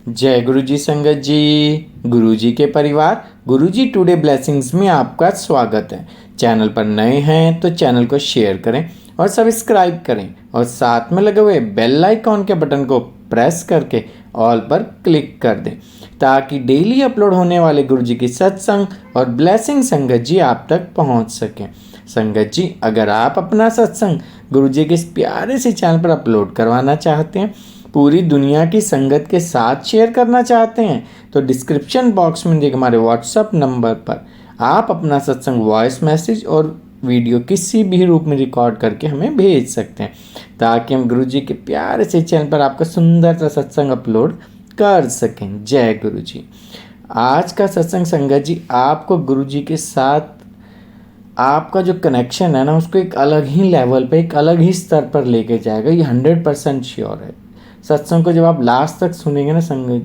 जय गुरु जी संगत जी। गुरु जी के परिवार गुरु जी टुडे ब्लेसिंग्स में आपका स्वागत है। चैनल पर नए हैं तो चैनल को शेयर करें और सब्सक्राइब करें और साथ में लगे हुए बेल आइकॉन के बटन को प्रेस करके ऑल पर क्लिक कर दें ताकि डेली अपलोड होने वाले गुरु जी की सत्संग और ब्लेसिंग संगत जी आप तक पहुंच सकें। संगत जी, अगर आप अपना सत्संग गुरु जी के इस प्यारे से चैनल पर अपलोड करवाना चाहते हैं, पूरी दुनिया की संगत के साथ शेयर करना चाहते हैं, तो डिस्क्रिप्शन बॉक्स में दिए हमारे व्हाट्सएप नंबर पर आप अपना सत्संग वॉइस मैसेज और वीडियो किसी भी रूप में रिकॉर्ड करके हमें भेज सकते हैं ताकि हम गुरु जी के प्यारे से चैनल पर आपका सुंदर सा सत्संग अपलोड कर सकें। जय गुरु जी। आज का सत्संग संगत जी आपको गुरु जी के साथ आपका जो कनेक्शन है ना, उसको एक अलग ही लेवल पे, एक अलग ही स्तर पर लेके जाएगा। ये 100% श्योर है। सत्संग को जब आप लास्ट तक सुनेंगे ना संगत,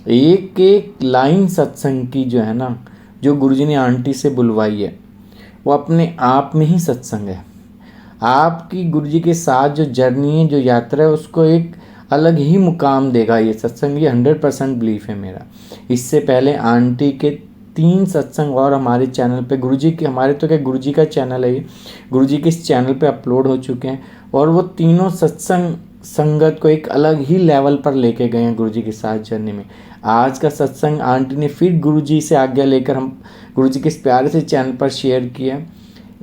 एक एक लाइन सत्संग की जो है ना, जो गुरुजी ने आंटी से बुलवाई है, वो अपने आप में ही सत्संग है। आपकी गुरुजी के साथ जो जर्नी है, जो यात्रा है, उसको एक अलग ही मुकाम देगा ये सत्संग। ये 100% बिलीफ है मेरा। इससे पहले आंटी के 3 सत्संग और हमारे चैनल पे गुरुजी के, हमारे तो क्या गुरुजी का चैनल है ये, गुरुजी के इस चैनल पे अपलोड हो चुके हैं और वो तीनों सत्संग संगत को एक अलग ही लेवल पर लेके गए हैं गुरुजी के साथ जर्नी में। आज का सत्संग आंटी ने फिर गुरुजी से आज्ञा लेकर हम गुरुजी के इस प्यारे से चैनल पर शेयर किया।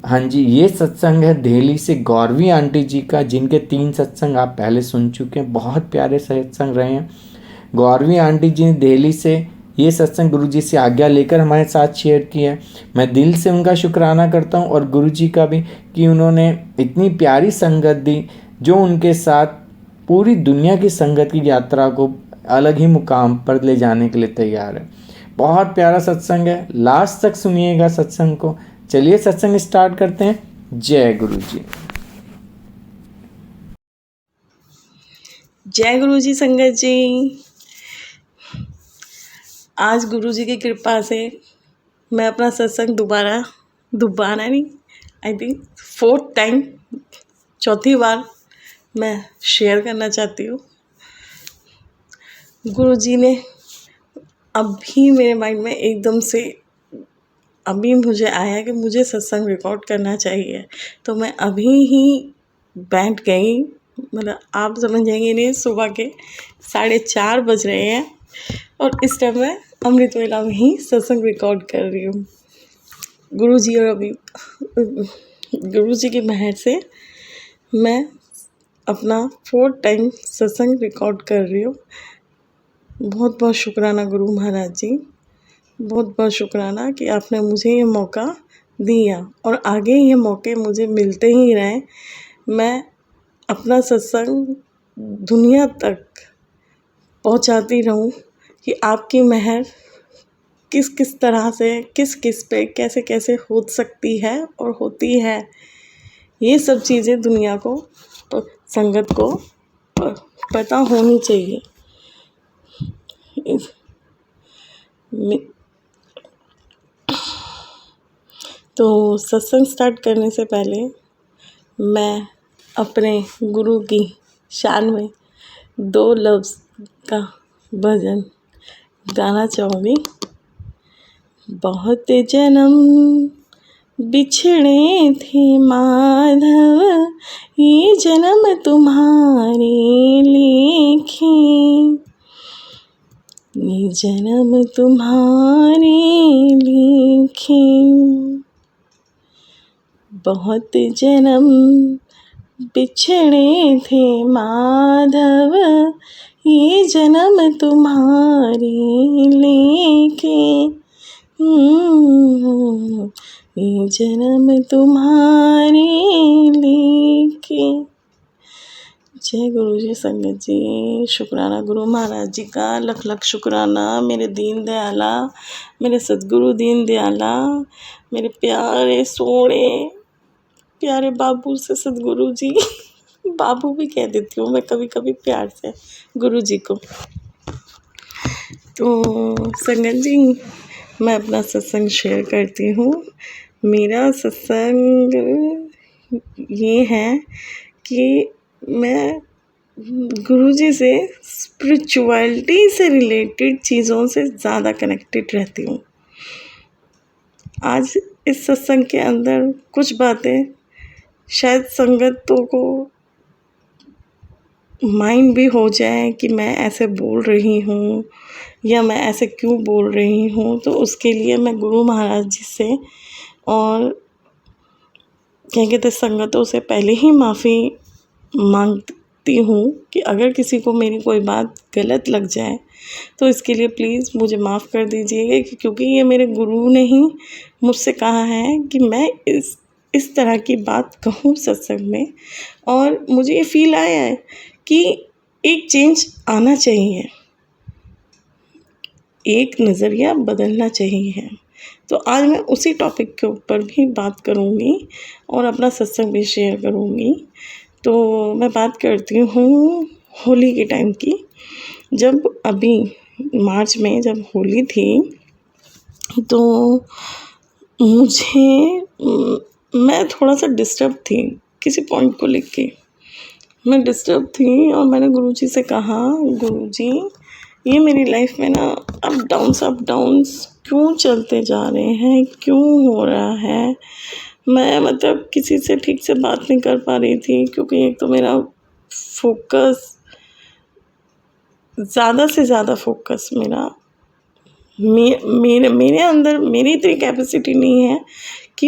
हाँ जी, ये सत्संग है दिल्ली से गौरवी आंटी जी का, जिनके 3 सत्संग आप पहले सुन चुके हैं। बहुत प्यारे सत्संग रहे हैं। गौरवी आंटी जी ने दिल्ली से ये सत्संग गुरु जी से आज्ञा लेकर हमारे साथ शेयर किया है। मैं दिल से उनका शुक्राना करता हूँ और गुरु जी का भी कि उन्होंने इतनी प्यारी संगत दी जो उनके साथ पूरी दुनिया की संगत की यात्रा को अलग ही मुकाम पर ले जाने के लिए तैयार है। बहुत प्यारा सत्संग है, लास्ट तक सुनिएगा सत्संग को। चलिए सत्संग स्टार्ट करते हैं। जय गुरु जी। जय गुरु जी संगत जी। आज गुरु जी की कृपा से मैं अपना सत्संग दोबारा नहीं, आई थिंक 4th टाइम, चौथी बार मैं शेयर करना चाहती हूँ। गुरु जी ने अभी मेरे माइंड में एकदम से अभी मुझे आया कि मुझे सत्संग रिकॉर्ड करना चाहिए, तो मैं अभी ही बैठ गई। मतलब आप समझ जाएंगे, नहीं, सुबह के 4:30 बज रहे हैं और इस टाइम मैं अमृत वेला में ही सत्संग रिकॉर्ड कर रही हूँ। गुरु जी और अभी गुरु जी की मेहर से मैं अपना 4th टाइम सत्संग रिकॉर्ड कर रही हूँ। बहुत बहुत शुक्राना गुरु महाराज जी, बहुत बहुत शुक्राना कि आपने मुझे ये मौका दिया और आगे ये मौके मुझे मिलते ही रहें। मैं अपना सत्संग दुनिया तक पहुंचाती रहूं कि आपकी मेहर किस किस तरह से, किस किस पे, कैसे कैसे हो सकती है और होती है। ये सब चीज़ें दुनिया को, संगत को पता होनी चाहिए। तो सत्संग स्टार्ट करने से पहले मैं अपने गुरु की शान में 2 लफ्ज़ का भजन गाना चाहूँगी। बहुत जन्म बिछड़े थे माधव, ये जन्म तुम्हारे लिखे, ये जन्म तुम्हारे लिखे। बहुत जन्म बिछड़े थे माधव, ये जन्म तुम्हारे लेके, ये जन्म तुम्हारे लेके। जय गुरु जी संगत जी। शुक्राना गुरु महाराज जी का, लख लख शुक्राना मेरे दीन दयाला, मेरे सदगुरु दीन दयाला, मेरे प्यारे सोने प्यारे बाबू से सदगुरु जी बाबू भी कह देती हूँ मैं कभी कभी प्यार से गुरु जी को। तो संगत जी, मैं अपना सत्संग शेयर करती हूँ। मेरा सत्संग ये है कि मैं गुरुजी से स्पिरिचुअलिटी से रिलेटेड चीज़ों से ज़्यादा कनेक्टेड रहती हूँ। आज इस सत्संग के अंदर कुछ बातें शायद संगतों को माइंड भी हो जाए कि मैं ऐसे बोल रही हूँ या मैं ऐसे क्यों बोल रही हूँ, तो उसके लिए मैं गुरु महाराज जी से और क्या कहते संगतों से पहले ही माफ़ी मांगती हूँ कि अगर किसी को मेरी कोई बात गलत लग जाए तो इसके लिए प्लीज़ मुझे माफ़ कर दीजिएगा, क्योंकि ये मेरे गुरु ने ही मुझसे कहा है कि मैं इस तरह की बात कहूँ सत्संग में, और मुझे ये फील आया है कि एक चेंज आना चाहिए, एक नज़रिया बदलना चाहिए। तो आज मैं उसी टॉपिक के ऊपर भी बात करूँगी और अपना सत्संग भी शेयर करूँगी। तो मैं बात करती हूँ होली के टाइम की। जब अभी मार्च में जब होली थी तो मैं थोड़ा सा डिस्टर्ब थी किसी पॉइंट को लेके। मैं डिस्टर्ब थी और मैंने गुरुजी से कहा, गुरुजी ये मेरी लाइफ में ना अप डाउन्स क्यों चलते जा रहे हैं, क्यों हो रहा है। मैं मतलब किसी से ठीक से बात नहीं कर पा रही थी, क्योंकि एक तो मेरा फोकस ज़्यादा से ज़्यादा फोकस मेरे अंदर मेरी इतनी कैपेसिटी नहीं है कि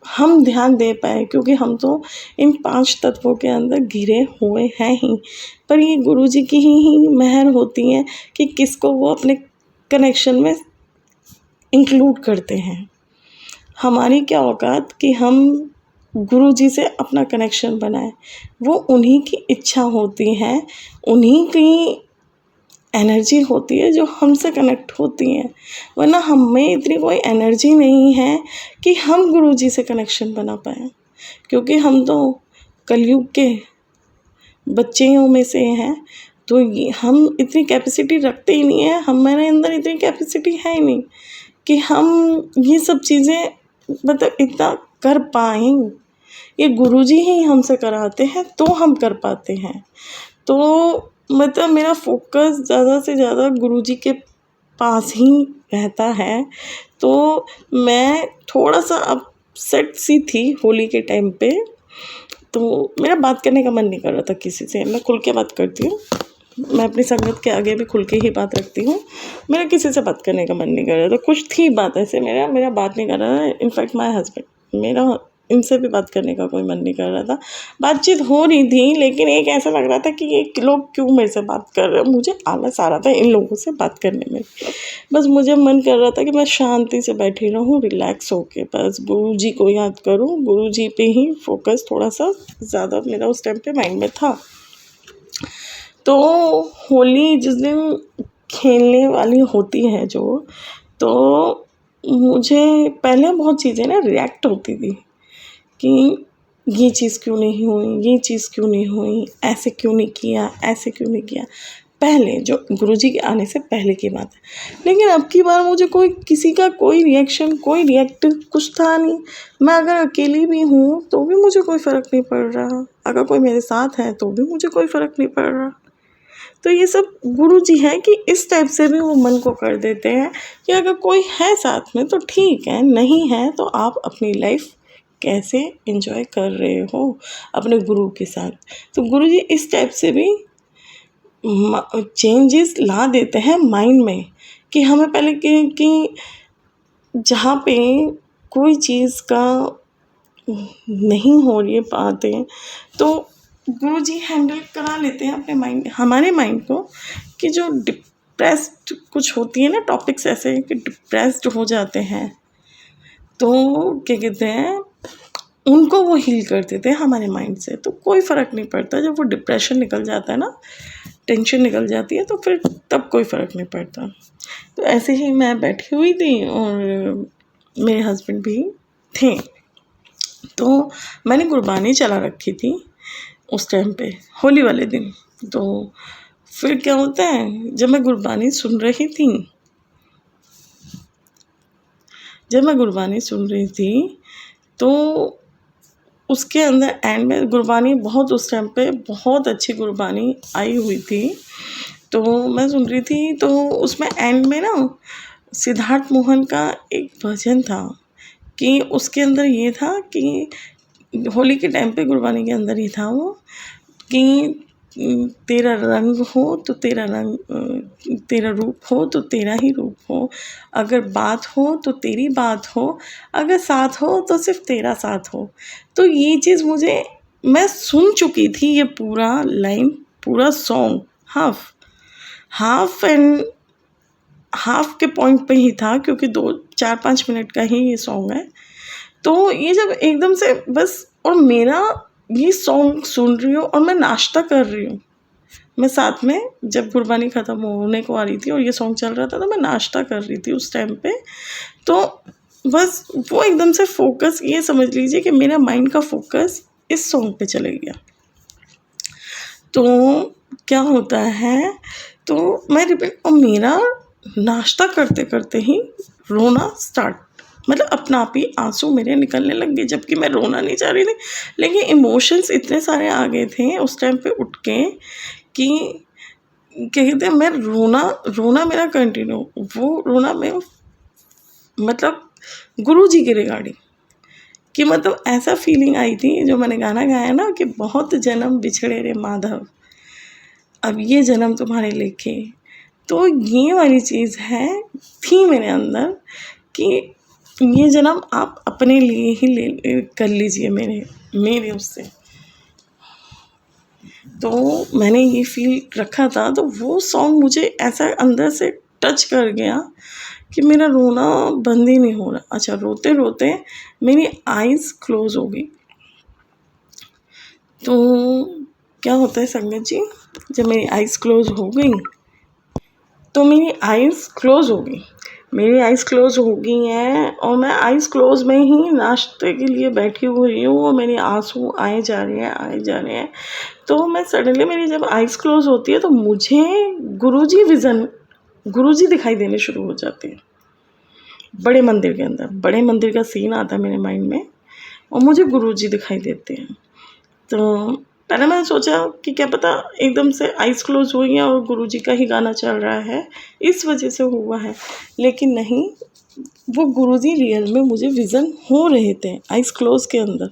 हम ध्यान दे पाए, क्योंकि हम तो इन 5 तत्वों के अंदर घिरे हुए हैं ही। पर ये गुरुजी की ही मेहर होती है कि किसको वो अपने कनेक्शन में इंक्लूड करते हैं। हमारी क्या औकात कि हम गुरुजी से अपना कनेक्शन बनाएं। वो उन्हीं की इच्छा होती है, उन्हीं की एनर्जी होती है जो हमसे कनेक्ट होती हैं, वरना हमें इतनी कोई एनर्जी नहीं है कि हम गुरुजी से कनेक्शन बना पाएँ, क्योंकि हम तो कलयुग के बच्चियों में से हैं। तो ये हम इतनी कैपेसिटी रखते ही नहीं है, हमारे अंदर इतनी कैपेसिटी है ही नहीं कि हम ये सब चीज़ें मतलब इतना कर पाएँ। ये गुरुजी ही हमसे कराते हैं तो हम कर पाते हैं। तो मतलब मेरा फोकस ज़्यादा से ज़्यादा गुरुजी के पास ही रहता है। तो मैं थोड़ा-सा अपसेट सी थी होली के टाइम पे, तो मेरा बात करने का मन नहीं कर रहा था किसी से। मैं खुल के बात करती हूँ, मैं अपनी संगत के आगे भी खुल के ही बात रखती हूँ। मेरा किसी से बात करने का मन नहीं कर रहा था। कुछ थी बात ऐसे मेरा बात नहीं कर रहा था। इनफैक्ट माय हस्बैंड, मेरा इनसे भी बात करने का कोई मन नहीं कर रहा था। बातचीत हो रही थी, लेकिन एक ऐसा लग रहा था कि ये लोग क्यों मेरे से बात कर रहे हैं। मुझे आलस आ रहा था इन लोगों से बात करने में। बस मुझे मन कर रहा था कि मैं शांति से बैठी रहूँ, रिलैक्स होके बस गुरुजी को याद करूँ, गुरुजी पे ही फोकस थोड़ा सा ज़्यादा मेरा उस टाइम पे माइंड में था। तो होली जिस दिन खेलने वाली होती है जो, तो मुझे पहले बहुत चीज़ें ना रिएक्ट होती थी कि ये चीज़ क्यों नहीं हुई, ये चीज़ क्यों नहीं हुई, ऐसे क्यों नहीं किया, ऐसे क्यों नहीं किया। पहले जो गुरुजी के आने से पहले की बात है। लेकिन अब की बार मुझे किसी का कोई रिएक्शन, कोई रिएक्ट कुछ था नहीं। मैं अगर अकेली भी हूँ तो भी मुझे कोई फ़र्क नहीं पड़ रहा, अगर कोई मेरे साथ है तो भी मुझे कोई फ़र्क नहीं पड़ रहा। तो ये सब गुरुजी है कि इस टाइप से भी वो मन को कर देते हैं कि अगर कोई है साथ में तो ठीक है, नहीं है तो आप अपनी लाइफ कैसे एंजॉय कर रहे हो अपने गुरु के साथ। तो गुरुजी इस टाइप से भी चेंजेस ला देते हैं माइंड में कि हमें पहले कि जहाँ पे कोई चीज़ का नहीं हो रही है बातें, तो गुरुजी हैंडल करा लेते हैं अपने माइंड, हमारे माइंड को, कि जो डिप्रेस्ड कुछ होती है ना टॉपिक्स ऐसे कि डिप्रेस्ड हो जाते हैं, तो क्या कहते हैं उनको वो हील कर देते हैं हमारे माइंड से। तो कोई फ़र्क नहीं पड़ता जब वो डिप्रेशन निकल जाता है ना, टेंशन निकल जाती है, तो फिर तब कोई फ़र्क नहीं पड़ता। तो ऐसे ही मैं बैठी हुई थी और मेरे हस्बैंड भी थे। तो मैंने गुरबानी चला रखी थी उस टाइम पे होली वाले दिन। तो फिर क्या होता है, जब मैं गुरबानी सुन रही थी तो उसके अंदर एंड में गुरबानी बहुत, उस टाइम पे बहुत अच्छी गुरबानी आई हुई थी, तो मैं सुन रही थी। तो उसमें एंड में ना सिद्धार्थ मोहन का एक भजन था कि उसके अंदर ये था कि होली के टाइम पे गुरबानी के अंदर ही था वो कि तेरा रंग हो तो तेरा रंग, तेरा रूप हो तो तेरा ही रूप हो, अगर बात हो तो तेरी बात हो, अगर साथ हो तो सिर्फ तेरा साथ हो। तो ये चीज़ मुझे, मैं सुन चुकी थी ये पूरा लाइन, पूरा सॉन्ग हाफ एंड हाफ के पॉइंट पे ही था, क्योंकि 2-4-5 मिनट का ही ये सॉन्ग है। तो ये जब एकदम से बस, और मेरा ये सॉन्ग सुन रही हूँ और मैं नाश्ता कर रही हूँ, मैं साथ में जब गुरबानी ख़त्म होने को आ रही थी और ये सॉन्ग चल रहा था, तो मैं नाश्ता कर रही थी उस टाइम पे। तो बस वो एकदम से फोकस, ये समझ लीजिए कि मेरा माइंड का फोकस इस सॉन्ग पे चले गया। तो क्या होता है, तो मैं रिपीट, और मेरा नाश्ता करते करते ही रोना स्टार्ट, मतलब अपना आप ही आंसू मेरे निकलने लग गए, जबकि मैं रोना नहीं चाह रही थी, लेकिन इमोशंस इतने सारे आ गए थे उस टाइम पे उठ के कि क्या कहते हैं, मैं रोना मेरा कंटिन्यू, वो रोना मैं मतलब गुरु जी के रिगार्डिंग, कि मतलब ऐसा फीलिंग आई थी, जो मैंने गाना गाया ना कि बहुत जन्म बिछड़े रे माधव, अब ये जन्म तुम्हारे लेके। तो ये वाली चीज़ है, थी मेरे अंदर कि ये जन्म आप अपने लिए ही ले कर लीजिए, मेरे उससे। तो मैंने ये फील रखा था, तो वो सॉन्ग मुझे ऐसा अंदर से टच कर गया कि मेरा रोना बंद ही नहीं हो रहा। अच्छा, रोते रोते मेरी आइज़ क्लोज हो गई। तो क्या होता है संगत जी, जब मेरी आइज़ क्लोज हो गई, तो मेरी आइज़ क्लोज हो गई, मेरी आइज़ क्लोज हो गई हैं, और मैं आइज़ क्लोज में ही नाश्ते के लिए बैठी हुई हूँ, और मेरे आंसू आए जा रहे हैं। तो मैं सडनली, मेरी जब आइज़ क्लोज होती है, तो मुझे गुरुजी दिखाई देने शुरू हो जाते हैं बड़े मंदिर के अंदर। बड़े मंदिर का सीन आता है मेरे माइंड में, और मुझे गुरुजी दिखाई देते हैं। तो पहले मैंने सोचा कि क्या पता एकदम से आइज़ क्लोज हुई हैं और गुरुजी का ही गाना चल रहा है, इस वजह से हुआ है, लेकिन नहीं, वो गुरुजी रियल में मुझे विज़न हो रहे थे आइज़ क्लोज के अंदर।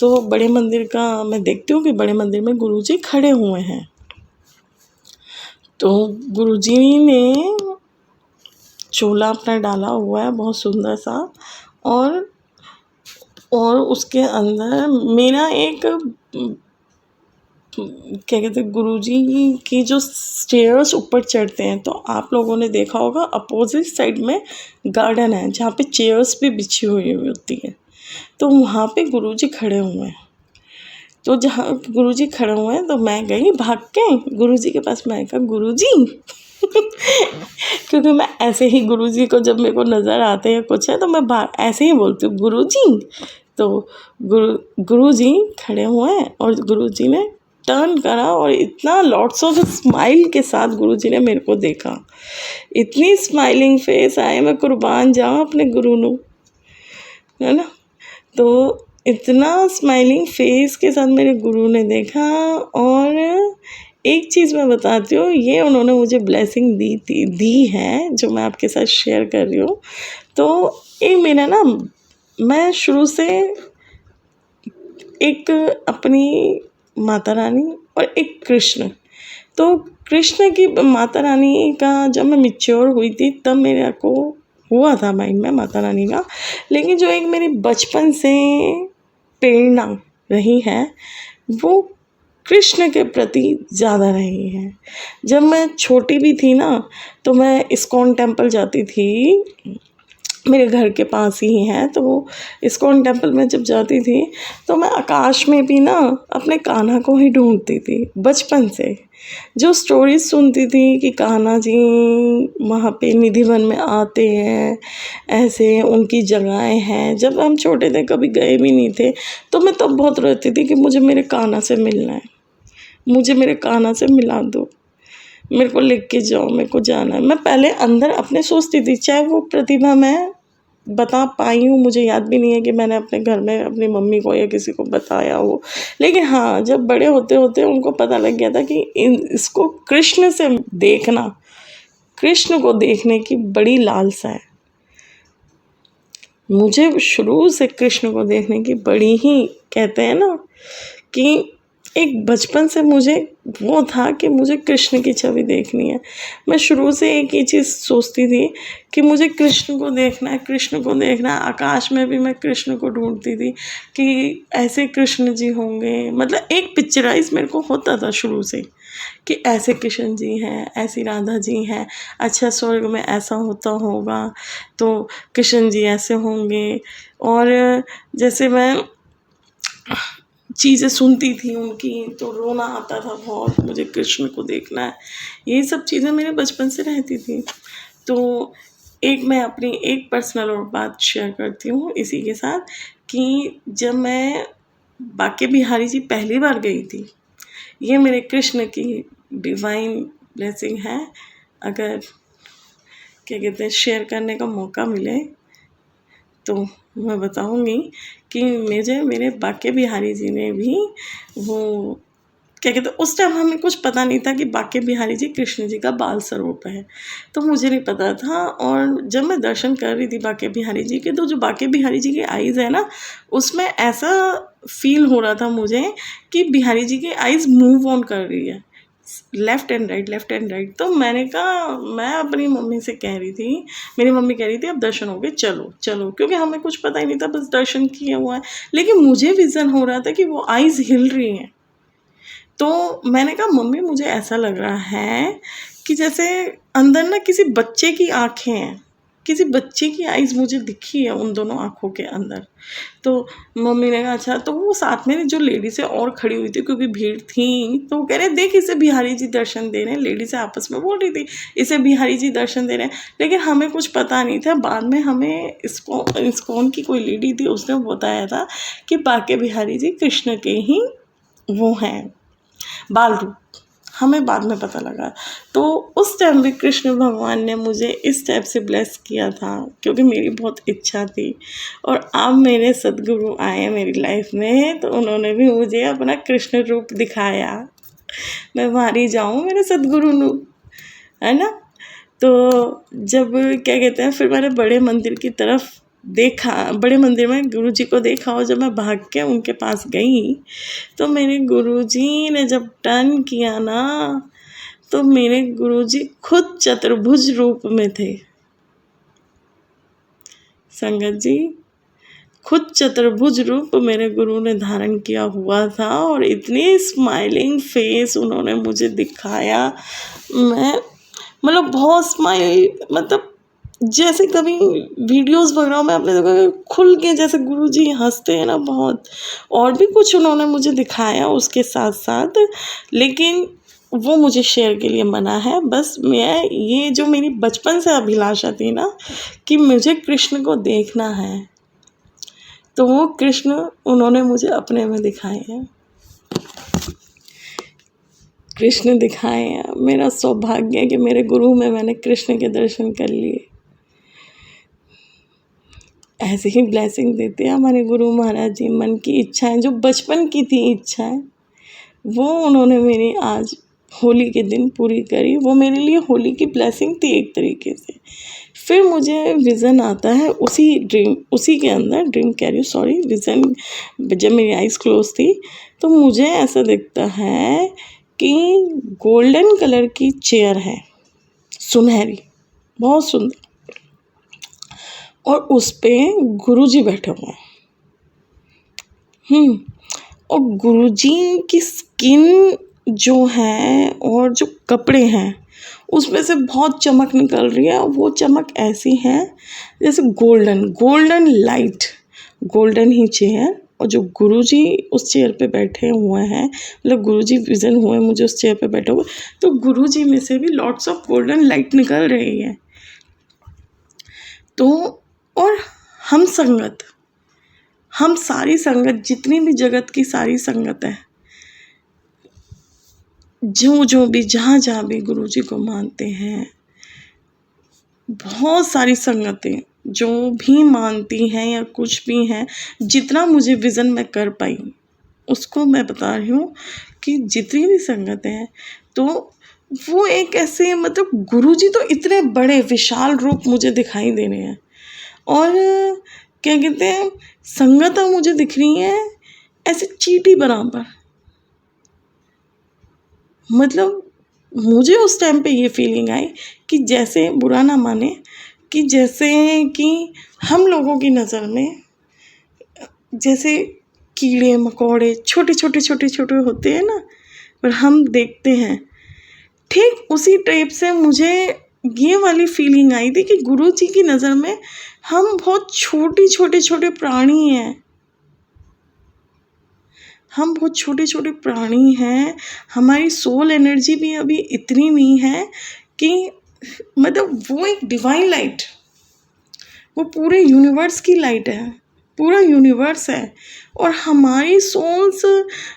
तो बड़े मंदिर का मैं देखती हूँ कि बड़े मंदिर में गुरुजी खड़े हुए हैं। तो गुरुजी ने चोला अपना डाला हुआ है बहुत सुंदर सा, और उसके अंदर मेरा एक, क्या कहते हैं, गुरुजी की जो स्टेयर्स ऊपर चढ़ते हैं, तो आप लोगों ने देखा होगा अपोजिट साइड में गार्डन है जहाँ पे चेयर्स भी बिछी हुई होती है। तो वहाँ पे गुरुजी खड़े हुए हैं। तो जहाँ गुरुजी खड़े हुए हैं, तो मैं गई भाग के गुरुजी के पास। मैं कहा, गुरुजी क्योंकि मैं ऐसे ही गुरुजी को जब मेरे को नज़र आते हैं कुछ है, तो मैं ऐसे ही बोलती हूँ, गुरुजी। तो गुरुजी खड़े हुए हैं, और गुरुजी ने टर्न करा, और इतना लॉट्स ऑफ स्माइल के साथ गुरुजी ने मेरे को देखा। इतनी स्माइलिंग फेस आए, मैं कुर्बान जाऊँ अपने गुरु नू, है ना। तो इतना स्माइलिंग फेस के साथ मेरे गुरु ने देखा। और एक चीज़ मैं बताती हूँ, ये उन्होंने मुझे ब्लेसिंग दी है, जो मैं आपके साथ शेयर कर रही हूँ। तो एक मेरा ना, मैं शुरू से एक अपनी माता रानी और एक कृष्ण, तो कृष्ण की, माता रानी का जब मैं मैच्योर हुई थी, तब मेरे को हुआ था माइंड में माता रानी का, लेकिन जो एक मेरी बचपन से प्रेरणा रही है, वो कृष्ण के प्रति ज़्यादा रही है। जब मैं छोटी भी थी ना, तो मैं इस्कॉन टेम्पल जाती थी, मेरे घर के पास ही है। तो वो इस्कॉन टेम्पल में जब जाती थी, तो मैं आकाश में भी ना अपने कान्हा को ही ढूंढती थी। बचपन से जो स्टोरीज सुनती थी कि कान्हा जी वहाँ पे निधिवन में आते हैं, ऐसे उनकी जगहें हैं। जब हम छोटे थे, कभी गए भी नहीं थे, तो मैं तब बहुत रोती थी कि मुझे मेरे कान्हा से मिलना है, मुझे मेरे कान्हा से मिला दो, मेरे को लेके जाओ, मेरे को जाना है। मैं पहले अंदर अपने सोचती थी, चाहे वो प्रतिभा मैं बता पाई हूँ, मुझे याद भी नहीं है कि मैंने अपने घर में अपनी मम्मी को या किसी को बताया हो। लेकिन हाँ, जब बड़े होते होते उनको पता लग गया था कि इसको कृष्ण से देखना, कृष्ण को देखने की बड़ी लालसा है। मुझे शुरू से कृष्ण को देखने की बड़ी ही, कहते हैं ना कि एक बचपन से मुझे वो था कि मुझे कृष्ण की छवि देखनी है। मैं शुरू से एक ही चीज़ सोचती थी कि मुझे कृष्ण को देखना है, कृष्ण को देखना है। आकाश में भी मैं कृष्ण को ढूंढती थी कि ऐसे कृष्ण जी होंगे, मतलब एक पिक्चराइज मेरे को होता था शुरू से कि ऐसे कृष्ण जी हैं, ऐसी राधा जी हैं, अच्छा स्वर्ग में ऐसा होता होगा तो कृष्ण जी ऐसे होंगे। और जैसे मैं चीज़ें सुनती थी उनकी तो रोना आता था बहुत, मुझे कृष्ण को देखना है। ये सब चीज़ें मेरे बचपन से रहती थी। तो एक मैं अपनी एक पर्सनल और बात शेयर करती हूँ इसी के साथ कि जब मैं बांके बिहारी जी पहली बार गई थी, ये मेरे कृष्ण की डिवाइन ब्लेसिंग है। अगर क्या कहते हैं शेयर करने का मौका मिले तो मैं बताऊंगी कि मुझे मेरे बांके बिहारी जी ने भी वो क्या कहते हैं, उस टाइम हमें कुछ पता नहीं था कि बांके बिहारी जी कृष्ण जी का बाल स्वरूप है, तो मुझे नहीं पता था। और जब मैं दर्शन कर रही थी बांके बिहारी जी के, तो जो बांके बिहारी जी की आईज़ है ना, उसमें ऐसा फील हो रहा था मुझे कि बिहारी जी की आईज़ मूव ऑन कर रही है, left and right, left and right. तो मैंने कहा, मैं अपनी मम्मी से कह रही थी, मेरी मम्मी कह रही थी अब दर्शन हो गए, चलो चलो, क्योंकि हमें कुछ पता ही नहीं था, बस दर्शन किए हुआ है। लेकिन मुझे विज़न हो रहा था कि वो आईज़ हिल रही हैं। तो मैंने कहा मम्मी मुझे ऐसा लग रहा है कि जैसे अंदर ना किसी बच्चे की आँखें हैं, किसी बच्चे की आईज़ मुझे दिखी है उन दोनों आँखों के अंदर। तो मम्मी ने कहा अच्छा। तो वो साथ में जो लेडीज़ें और खड़ी हुई थी क्योंकि भीड़ थी, तो वो कह रहे देख इसे बिहारी जी दर्शन दे रहे हैं, लेडीज़ें आपस में बोल रही थी इसे बिहारी जी दर्शन दे रहे हैं। लेकिन हमें कुछ पता नहीं था, बाद में हमें इस्कॉन की कोई लेडी थी, उसने बताया था कि बांके बिहारी जी कृष्ण के ही वो हैं बाल रूप, हमें बाद में पता लगा। तो उस टाइम भी कृष्ण भगवान ने मुझे इस टाइप से ब्लेस किया था क्योंकि मेरी बहुत इच्छा थी। और अब मेरे सद्गुरु आए मेरी लाइफ में तो उन्होंने भी मुझे अपना कृष्ण रूप दिखाया। मैं मारी जाऊँ मेरे सद्गुरु नु, है ना। तो जब क्या कहते हैं, फिर मैंने बड़े मंदिर की तरफ देखा, बड़े मंदिर में गुरुजी को देखा, और जब मैं भाग के उनके पास गई तो मेरे गुरुजी ने जब टर्न किया ना, तो मेरे गुरुजी खुद चतुर्भुज रूप में थे। संगत जी, खुद चतुर्भुज रूप मेरे गुरु ने धारण किया हुआ था और इतनी स्माइलिंग फेस उन्होंने मुझे दिखाया। मैं मतलब बहुत स्माइल, मतलब जैसे कभी वीडियोस वगैरह में आपने देखा खुल के जैसे गुरुजी हंसते हैं ना बहुत। और भी कुछ उन्होंने मुझे दिखाया उसके साथ साथ, लेकिन वो मुझे शेयर के लिए मना है। बस मैं ये जो मेरी बचपन से अभिलाषा थी ना कि मुझे कृष्ण को देखना है, तो वो कृष्ण उन्होंने मुझे अपने में दिखाए हैं, कृष्ण दिखाए हैं। मेरा सौभाग्य है कि मेरे गुरु में मैंने कृष्ण के दर्शन कर लिए। ऐसे ही ब्लेसिंग देते हैं हमारे गुरु महाराज जी। मन की इच्छाएं जो बचपन की थी इच्छाएं, वो उन्होंने मेरी आज होली के दिन पूरी करी। वो मेरे लिए होली की ब्लेसिंग थी एक तरीके से। फिर मुझे विज़न आता है उसी के अंदर ड्रीम कैरी सॉरी विज़न, जब मेरी आइज़ क्लोज थी तो मुझे ऐसा दिखता है कि गोल्डन कलर की चेयर है, सुनहरी, बहुत सुंदर, और उस पे गुरुजी बैठे हुए हैं। और गुरुजी की स्किन जो है और जो कपड़े हैं उसमें से बहुत चमक निकल रही है। वो चमक ऐसी है जैसे गोल्डन लाइट, गोल्डन ही चेयर, और जो गुरुजी उस चेयर पे बैठे हुए हैं, मतलब गुरुजी विज़न हुए मुझे उस चेयर पे बैठे हुए, तो गुरुजी में से भी लॉट्स ऑफ गोल्डन लाइट निकल रही है। तो और हम सारी संगत, जितनी भी जगत की सारी संगत है, जो भी जहाँ भी गुरुजी को मानते हैं, बहुत सारी संगतें जो भी मानती हैं या कुछ भी हैं, जितना मुझे विज़न में कर पाई उसको मैं बता रही हूँ कि जितनी भी संगत है तो वो एक ऐसे मतलब गुरुजी तो इतने बड़े विशाल रूप मुझे दिखाई दे रहे हैं और क्या कहते हैं संगतें मुझे दिख रही हैं ऐसे चींटी बराबर। मतलब मुझे उस टाइम पे ये फीलिंग आई कि जैसे बुरा ना माने कि जैसे कि हम लोगों की नज़र में जैसे कीड़े मकोड़े छोटे होते हैं ना, पर हम देखते हैं ठीक उसी टाइप से मुझे ये वाली फीलिंग आई थी कि गुरु जी की नज़र में हम बहुत छोटे प्राणी हैं। हम बहुत छोटे प्राणी हैं, हमारी सोल एनर्जी भी अभी इतनी नहीं है कि मतलब वो एक डिवाइन लाइट, वो पूरे यूनिवर्स की लाइट है, पूरा यूनिवर्स है। और हमारी सोल्स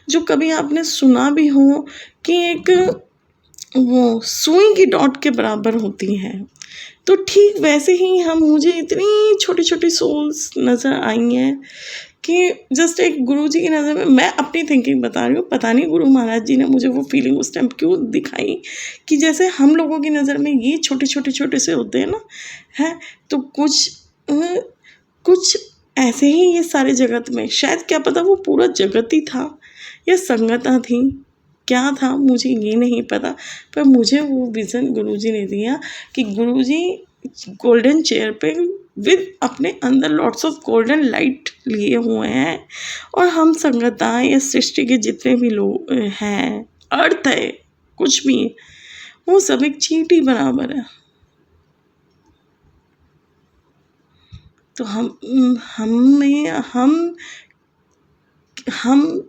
जो कभी आपने सुना भी हो कि एक वो सुई की डॉट के बराबर होती हैं, तो ठीक वैसे ही मुझे इतनी छोटी सोल्स नज़र आई हैं कि जस्ट एक गुरुजी की नज़र में मैं अपनी थिंकिंग बता रही हूँ। पता नहीं गुरु महाराज जी ने मुझे वो फीलिंग उस टाइम क्यों दिखाई कि जैसे हम लोगों की नज़र में ये छोटे से होते हैं ना, हैं तो कुछ ऐसे ही ये सारे जगत में शायद क्या पता वो पूरा जगत ही था या संगता थी, क्या था मुझे ये नहीं पता। पर मुझे वो विज़न गुरुजी ने दिया कि गुरुजी गोल्डन चेयर पे विद अपने अंदर लॉट्स ऑफ गोल्डन लाइट लिए हुए हैं और हम संगताएं या सृष्टि के जितने भी लोग हैं, अर्थ है कुछ भी, वो सब एक चींटी बराबर है। तो हम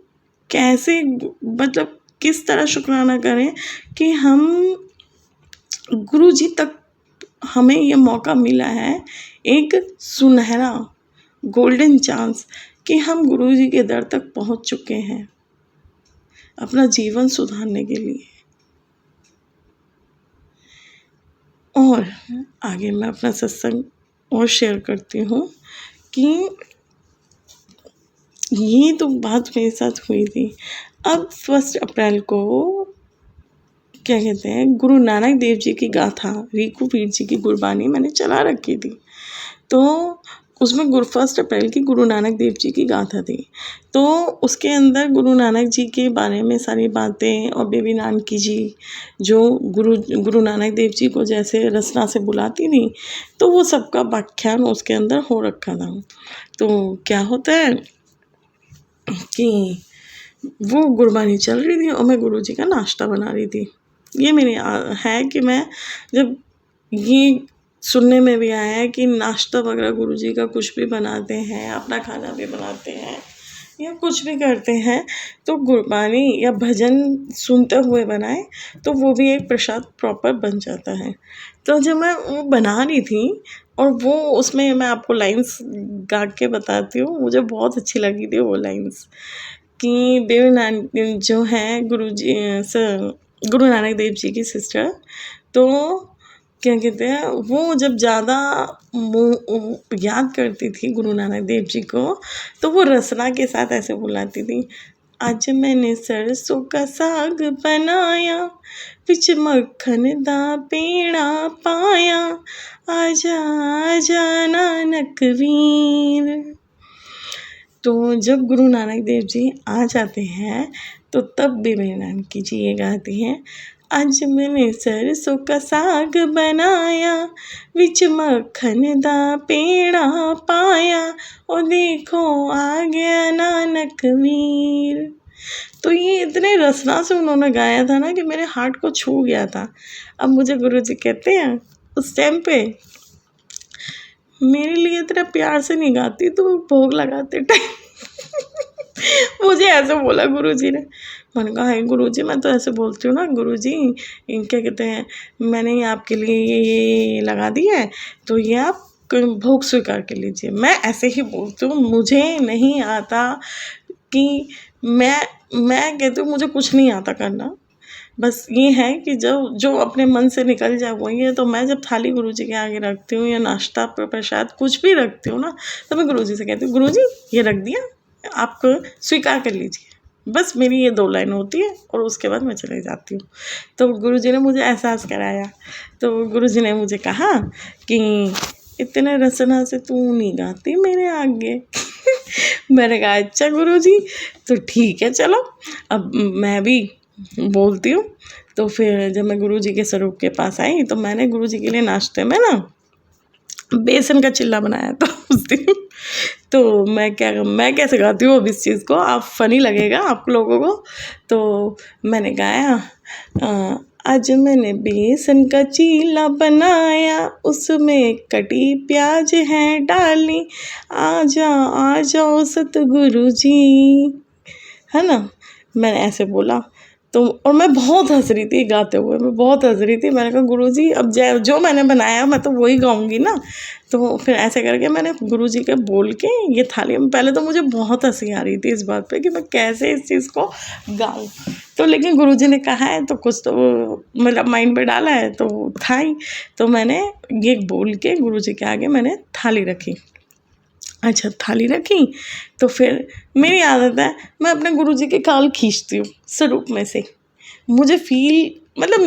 कैसे मतलब किस तरह शुक्राना करें कि हम गुरु जी तक हमें ये मौका मिला है, एक सुनहरा गोल्डन चांस कि हम गुरु जी के दर तक पहुंच चुके हैं अपना जीवन सुधारने के लिए। और आगे मैं अपना सत्संग और शेयर करती हूँ कि ये तो बात मेरे साथ हुई थी। अब 1 अप्रैल को क्या कहते हैं गुरु नानक देव जी की गाथा रीकू पीर जी की गुरबानी मैंने चला रखी थी, तो उसमें 1 अप्रैल की गुरु नानक देव जी की गाथा थी। तो उसके अंदर गुरु नानक जी के बारे में सारी बातें और बेबी नानकी जी जो गुरु नानक देव जी को जैसे रसना से बुलाती थी, तो वो सबका व्याख्यान उसके अंदर हो रखा था। तो क्या होता है कि वो गुरबानी चल रही थी और मैं गुरु जी का नाश्ता बना रही थी। ये मेरी है कि मैं जब ये सुनने में भी आया है कि नाश्ता वगैरह गुरु जी का कुछ भी बनाते हैं, अपना खाना भी बनाते हैं या कुछ भी करते हैं, तो गुरबानी या भजन सुनते हुए बनाए तो वो भी एक प्रसाद प्रॉपर बन जाता है। तो जब मैं वो बना रही थी और वो उसमें मैं आपको लाइन्स गा के बताती हूँ, मुझे बहुत अच्छी लगी थी वो लाइन्स कि बेबी नानक जो हैं गुरु नानक देव जी की सिस्टर, तो क्या कहते हैं वो जब ज़्यादा याद करती थी गुरु नानक देव जी को, तो वो रसना के साथ ऐसे बुलाती थी, आज मैंने सरसों का साग बनाया, विच मक्खन दा पेड़ा पाया, आजा आजा नानक वीर। तो जब गुरु नानक देव जी आ जाते हैं तो तब बेबी नानकी जी ये गाती हैं, आज मैंने सरसों का साग बनाया, विच मक्खन दा पेड़ा पाया, और देखो आ गया नानक वीर। तो ये इतने रसना से उन्होंने गाया था ना कि मेरे हार्ट को छू गया था। अब मुझे गुरु जी कहते हैं उस टाइम पे मेरे लिए इतना प्यार से नहीं गाती तो भोग लगाते टाइम मुझे ऐसे बोला गुरुजी ने। मैंने कहा है गुरुजी मैं तो ऐसे बोलती हूँ ना गुरुजी, क्या कहते हैं मैंने ये आपके लिए ये लगा दिया है तो ये आप भोग स्वीकार कर लीजिए। मैं ऐसे ही बोलती हूँ, मुझे नहीं आता कि मैं कहती हूँ मुझे कुछ नहीं आता करना, बस ये है कि जो अपने मन से निकल जाए वही है। तो मैं जब थाली गुरुजी के आगे रखती हूँ या नाश्ता प्रसाद कुछ भी रखती हूँ ना, तो मैं गुरुजी से कहती हूँ, गुरुजी ये रख दिया, आप स्वीकार कर लीजिए। बस मेरी ये 2 लाइन होती है और उसके बाद मैं चले जाती हूँ। तो गुरुजी ने मुझे एहसास कराया। तो गुरुजी ने मुझे कहा कि इतने रसना से तू नहीं गाती मेरे आगे। मैंने कहा अच्छा गुरुजी, तो ठीक है चलो अब मैं भी बोलती हूँ। तो फिर जब मैं गुरुजी के स्वरूप के पास आई तो मैंने गुरुजी के लिए नाश्ते में ना बेसन का चिल्ला बनाया था उस दिन। तो मैं कैसे गाती हूँ अब इस चीज़ को, आप फ़नी लगेगा आप लोगों को। तो मैंने गाया, आज मैंने बेसन का चीला बनाया, उसमें कटी प्याज है डाली, आ जाओ सतगुरु जी, है ना। मैंने ऐसे बोला। तो और मैं बहुत हंस रही थी गाते हुए, मैं बहुत हंस रही थी। मैंने कहा गुरुजी अब जो मैंने बनाया मैं तो वही गाऊंगी ना। तो फिर ऐसे करके मैंने गुरुजी के बोल के ये थाली में, पहले तो मुझे बहुत हंसी आ रही थी इस बात पे कि मैं कैसे इस चीज़ को गाऊं। तो लेकिन गुरुजी ने कहा है तो कुछ तो मतलब माइंड में डाला है तो था ही। तो मैंने ये बोल के गुरुजी के आगे मैंने थाली रखी। अच्छा थाली रखी तो फिर मेरी आदत है मैं अपने गुरुजी के गाल खींचती हूँ स्वरूप में से। मुझे फील मतलब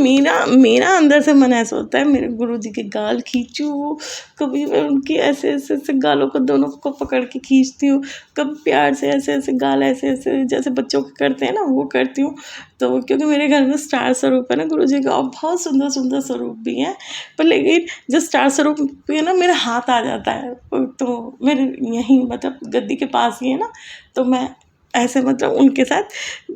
मेरा अंदर से मन ऐसा होता है मेरे गुरुजी के गाल खींचूँ। कभी मैं उनकी ऐसे ऐसे गालों को दोनों को पकड़ के खींचती हूँ, कभी प्यार से ऐसे ऐसे गाल ऐसे ऐसे जैसे बच्चों के करते हैं ना वो करती हूँ। तो क्योंकि मेरे घर में स्टार स्वरूप है ना गुरुजी का, और बहुत सुंदर सुंदर स्वरूप भी हैं। पर लेकिन जो स्टार स्वरूप भी है ना मेरा हाथ आ जाता है, तो मेरे यहीं मतलब गद्दी के पास ही है ना, तो मैं ऐसे मतलब उनके साथ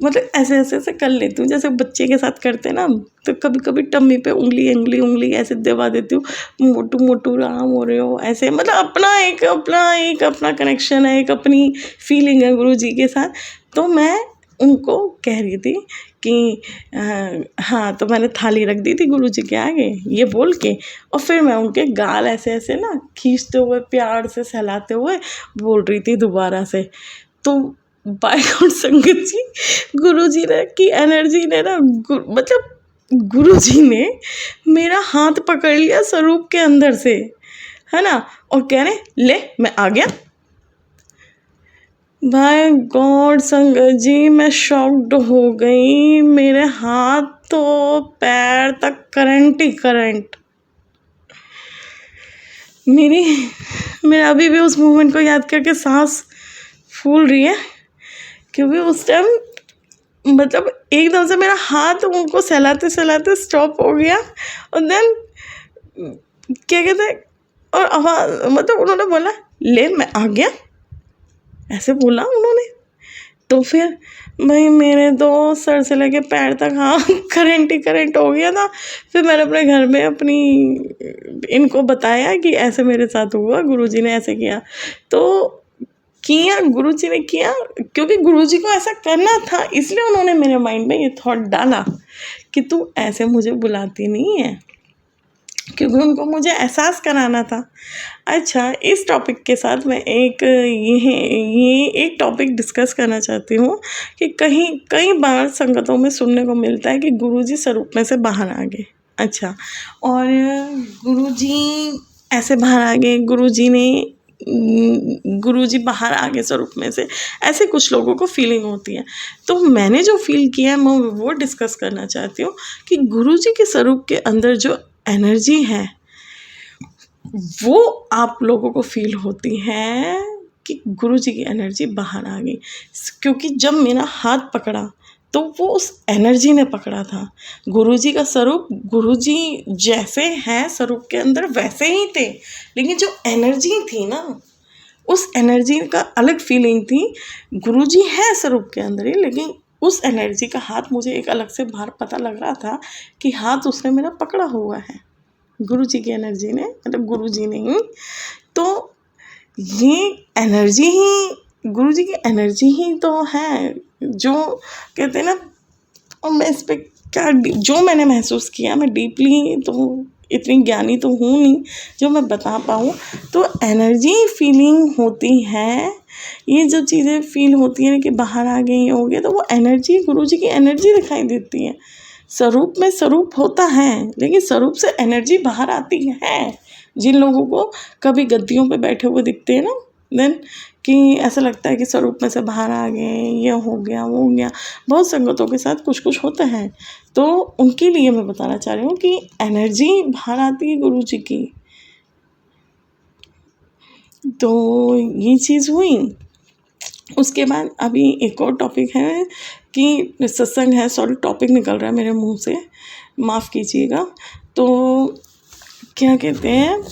मतलब ऐसे ऐसे ऐसे कर लेती हूँ जैसे बच्चे के साथ करते हैं ना। तो कभी कभी टम्मी पे उंगली ऐसे दबा देती हूँ, मोटू मोटू राम हो रहे हो ऐसे, मतलब अपना कनेक्शन है, एक अपनी फीलिंग है गुरु जी के साथ। तो मैं उनको कह रही थी कि हाँ, तो मैंने थाली रख दी थी गुरु जी के आगे ये बोल के, और फिर मैं उनके गाल ऐसे ऐसे ना खींचते हुए प्यार से सहलाते हुए बोल रही थी दोबारा से। तो बाय गॉड संगत जी, गुरुजी ने की एनर्जी ने ना मतलब गुरुजी ने मेरा हाथ पकड़ लिया स्वरूप के अंदर से, है ना, और कह रहे ले मैं आ गया। बाय गॉड संगत जी मैं शॉक्ड हो गई, मेरे हाथ तो पैर तक करंट ही करंट। मेरा अभी भी उस मोमेंट को याद करके सांस फूल रही है, क्योंकि उस टाइम मतलब एकदम से मेरा हाथ उनको सहलाते सहलाते स्टॉप हो गया। और देन क्या कहते हैं, और आवाज़ मतलब उन्होंने बोला ले मैं आ गया, ऐसे बोला उन्होंने। तो फिर भाई मेरे तो सर से लेके पैर तक हाँ करंट ही करंट हो गया था। फिर मैंने अपने घर में अपनी इनको बताया कि ऐसे मेरे साथ हुआ, गुरुजी ने ऐसे किया। तो किया गुरुजी ने किया, क्योंकि गुरुजी को ऐसा करना था इसलिए उन्होंने मेरे माइंड में ये थॉट डाला कि तू ऐसे मुझे बुलाती नहीं है, क्योंकि उनको मुझे एहसास कराना था। अच्छा इस टॉपिक के साथ मैं ये एक टॉपिक डिस्कस करना चाहती हूँ कि कई बार संगतों में सुनने को मिलता है कि गुरुजी स्वरूप में से बाहर आ गए। अच्छा, और गुरुजी ऐसे बाहर आ गए, गुरुजी बाहर आ गए स्वरूप में से, ऐसे कुछ लोगों को फीलिंग होती है। तो मैंने जो फील किया है मैं वो डिस्कस करना चाहती हूँ कि गुरुजी के स्वरूप के अंदर जो एनर्जी है वो आप लोगों को फील होती है कि गुरुजी की एनर्जी बाहर आ गई। क्योंकि जब मेरा हाथ पकड़ा तो वो उस एनर्जी ने पकड़ा था। गुरुजी का स्वरूप, गुरुजी जैसे हैं स्वरूप के अंदर वैसे ही थे, लेकिन जो एनर्जी थी ना उस एनर्जी का अलग फीलिंग थी। गुरुजी है स्वरूप के अंदर ही, लेकिन उस एनर्जी का हाथ मुझे एक अलग से बाहर पता लग रहा था कि हाथ उसने मेरा पकड़ा हुआ है, गुरुजी की एनर्जी ने, मतलब गुरुजी ने ही। तो ये एनर्जी ही, गुरुजी की एनर्जी ही तो है जो कहते हैं ना। और मैं इस पर क्या जो मैंने महसूस किया, मैं डीपली तो इतनी ज्ञानी तो हूँ नहीं जो मैं बता पाऊँ। तो एनर्जी फीलिंग होती है, ये जो चीज़ें फील होती हैं कि बाहर आ गई हो गए, तो वो एनर्जी गुरुजी की एनर्जी दिखाई देती है। स्वरूप में स्वरूप होता है, लेकिन स्वरूप से एनर्जी बाहर आती है। जिन लोगों को कभी गद्दियों पे बैठे हुए दिखते हैं ना, देन कि ऐसा लगता है कि स्वरूप में से बाहर आ गए, ये हो गया वो हो गया। बहुत संगतों के साथ कुछ कुछ होता है, तो उनके लिए मैं बताना चाह रही हूँ कि एनर्जी बाहर आती है गुरु जी की। तो ये चीज़ हुई। उसके बाद अभी एक और टॉपिक है कि सत्संग है, सॉरी टॉपिक निकल रहा है मेरे मुंह से, माफ़ कीजिएगा। तो क्या कहते हैं,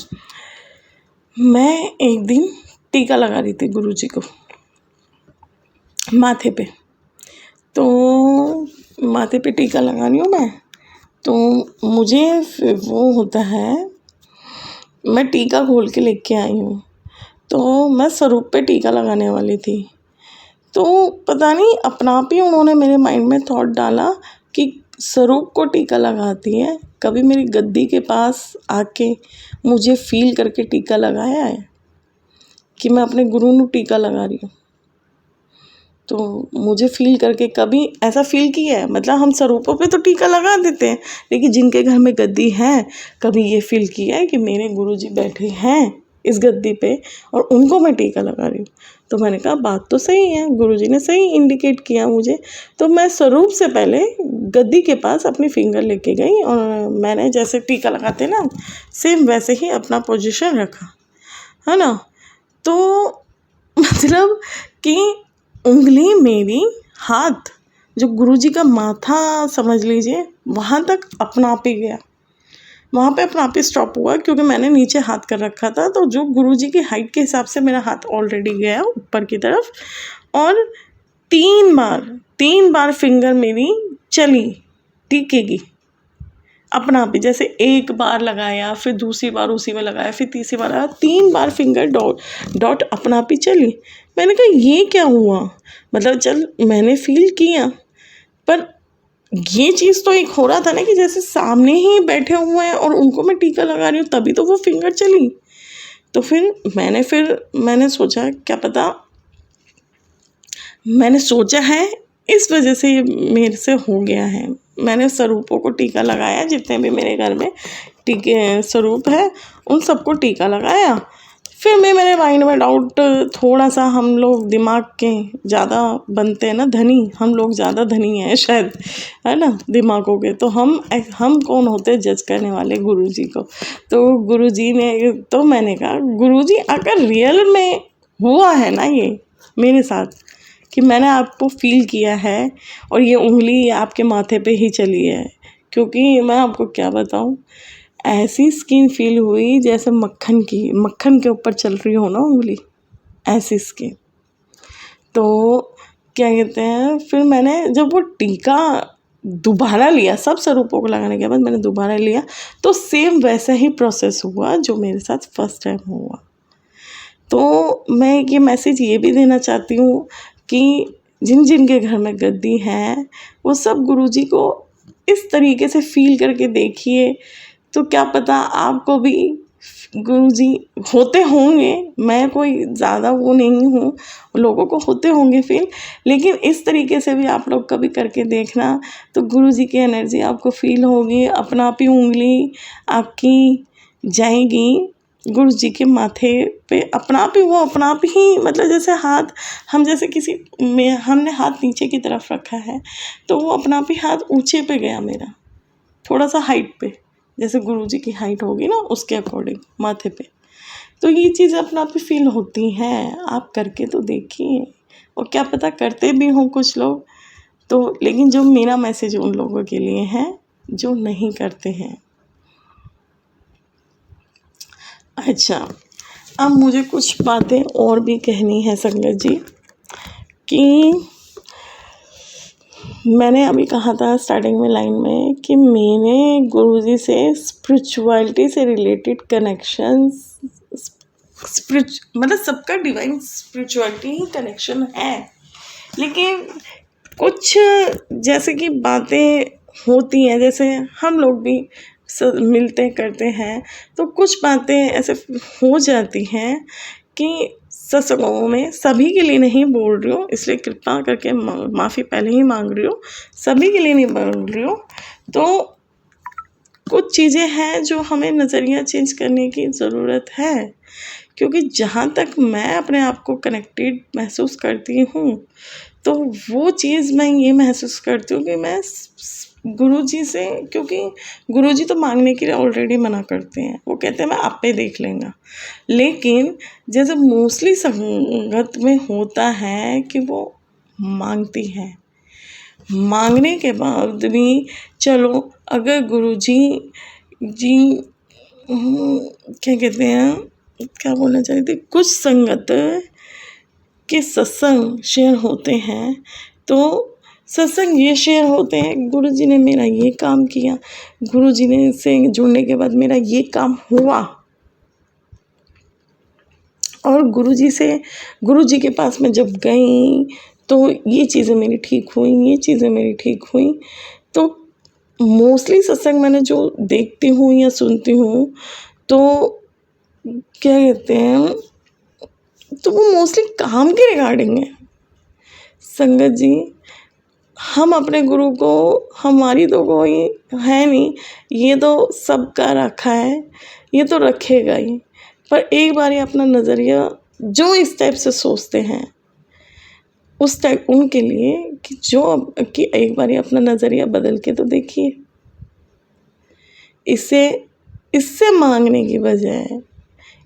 मैं एक दिन टीका लगा रही थी गुरु जी को माथे पे। तो माथे पे टीका लगा रही हूँ मैं, तो मुझे वो होता है, मैं टीका खोल के लेके आई हूँ, तो मैं स्वरूप पे टीका लगाने वाली थी। तो पता नहीं अपना आप ही उन्होंने मेरे माइंड में थॉट डाला कि स्वरूप को टीका लगाती है। कभी मेरी गद्दी के पास आके मुझे फील करके टीका लगाया है कि मैं अपने गुरु ਨੂੰ टीका लगा रही हूँ? तो मुझे फील करके कभी ऐसा फील किया है? मतलब हम स्वरूपों पे तो टीका लगा देते हैं, लेकिन जिनके घर में गद्दी है, कभी ये फील किया है कि मेरे गुरु जी बैठे हैं इस गद्दी पे और उनको मैं टीका लगा रही हूँ? तो मैंने कहा बात तो सही है, गुरुजी ने सही इंडिकेट किया मुझे। तो मैं स्वरूप से पहले गद्दी के पास अपनी फिंगर लेके गई और मैंने जैसे टीका लगाते ना, सेम वैसे ही अपना पोजीशन रखा, है ना। तो मतलब कि उंगली मेरी, हाथ जो गुरुजी का माथा समझ लीजिए, वहाँ तक अपना आप ही गया, वहाँ पे अपना आप ही स्टॉप हुआ, क्योंकि मैंने नीचे हाथ कर रखा था। तो जो गुरुजी की हाइट के हिसाब से मेरा हाथ ऑलरेडी गया ऊपर की तरफ, और 3 बार फिंगर मेरी चली टीके की अपना आप ही। जैसे एक बार लगाया, फिर दूसरी बार उसी में लगाया, फिर तीसरी बार लगाया, 3 बार फिंगर डॉट अपना आप ही चली। मैंने कहा ये क्या हुआ? मतलब चल मैंने फील किया, पर ये चीज़ तो एक हो रहा था ना कि जैसे सामने ही बैठे हुए हैं और उनको मैं टीका लगा रही हूँ, तभी तो वो फिंगर चली। तो फिर मैंने सोचा क्या पता, मैंने सोचा है इस वजह से ये मेरे से हो गया है। मैंने स्वरूपों को टीका लगाया, जितने भी मेरे घर में टीके स्वरूप है उन सबको टीका लगाया। फिर मेरे माइंड में डाउट थोड़ा सा, हम लोग दिमाग के ज़्यादा बनते हैं ना धनी, हम लोग ज़्यादा धनी हैं शायद, है ना, दिमागों के। तो हम कौन होते हैं जज करने वाले? गुरुजी को। तो गुरुजी ने, तो मैंने कहा गुरुजी अगर रियल में हुआ है ना ये मेरे साथ, कि मैंने आपको फील किया है और ये उंगली आपके माथे पे ही चली है, क्योंकि मैं आपको क्या बताऊँ, ऐसी स्किन फील हुई जैसे मक्खन के ऊपर चल रही हो ना उंगली, ऐसी स्किन। तो क्या कहते हैं, फिर मैंने जब वो टीका दोबारा लिया, सब स्वरूपों को लगाने के बाद मैंने दोबारा लिया, तो सेम वैसा ही प्रोसेस हुआ जो मेरे साथ फर्स्ट टाइम हुआ। तो मैं ये मैसेज ये भी देना चाहती हूँ कि जिन के घर में गद्दी है, वो सब गुरुजी को इस तरीके से फील करके देखिए, तो क्या पता आपको भी गुरुजी होते होंगे। मैं कोई ज़्यादा वो नहीं हूँ, लोगों को होते होंगे फील, लेकिन इस तरीके से भी आप लोग कभी करके देखना, तो गुरुजी की एनर्जी आपको फील होगी। अपना आप ही उंगली आपकी जाएगी गुरुजी के माथे पे, अपना आप ही, वो अपना आप ही, मतलब जैसे हाथ हम जैसे किसी में हमने हाथ नीचे की तरफ रखा है, तो वो अपना आप ही हाथ ऊंचे पे गया मेरा, थोड़ा सा हाइट पे, जैसे गुरुजी की हाइट होगी ना उसके अकॉर्डिंग माथे पे। तो ये चीज़ अपना आप ही फील होती हैं, आप करके तो देखिए, और क्या पता करते भी हों कुछ लोग तो, लेकिन जो मेरा मैसेज उन लोगों के लिए है जो नहीं करते हैं। अच्छा, अब मुझे कुछ बातें और भी कहनी है संगत जी, कि मैंने अभी कहा था स्टार्टिंग में लाइन में कि मेरे गुरुजी से स्पिरिचुअलिटी से रिलेटेड कनेक्शंस, मतलब सबका डिवाइन स्पिरिचुअलिटी ही कनेक्शन है, लेकिन कुछ जैसे कि बातें होती हैं, जैसे हम लोग भी मिलते करते हैं, तो कुछ बातें ऐसे हो जाती हैं कि सत्संगों में, सभी के लिए नहीं बोल रही हूँ, इसलिए कृपा करके माफ़ी पहले ही मांग रही हूँ, सभी के लिए नहीं बोल रही हूँ। तो कुछ चीज़ें हैं जो हमें नज़रिया चेंज करने की ज़रूरत है, क्योंकि जहाँ तक मैं अपने आप को कनेक्टेड महसूस करती हूँ, तो वो चीज़ मैं ये महसूस करती हूँ कि मैं गुरुजी से, क्योंकि गुरुजी तो मांगने के लिए ऑलरेडी मना करते हैं, वो कहते हैं मैं आपे देख लेंगे। लेकिन जैसे मोस्टली संगत में होता है कि वो मांगती है, मांगने के बाद भी चलो अगर गुरुजी जी क्या कहते हैं, क्या बोलना चाहती थी, कुछ संगत के सत्संग शेयर होते हैं, तो सत्संग ये शेयर होते हैं, गुरुजी ने मेरा ये काम किया, गुरुजी ने से जुड़ने के बाद मेरा ये काम हुआ, और गुरुजी के पास मैं जब गई तो ये चीज़ें मेरी ठीक हुई, ये चीज़ें मेरी ठीक हुई। तो मोस्टली सत्संग मैंने जो देखती हूँ या सुनती हूँ, तो क्या कहते हैं, तो वो मोस्टली काम के रिगार्डिंग है। संगत जी, हम अपने गुरु को, हमारी तो कोई है नहीं, ये तो सबका रखा है, ये तो रखेगा ही, पर एक बार ये अपना नज़रिया जो इस टाइप से सोचते हैं उस टाइप उनके लिए कि एक बार ये अपना नज़रिया बदल के तो देखिए। इससे मांगने की बजाय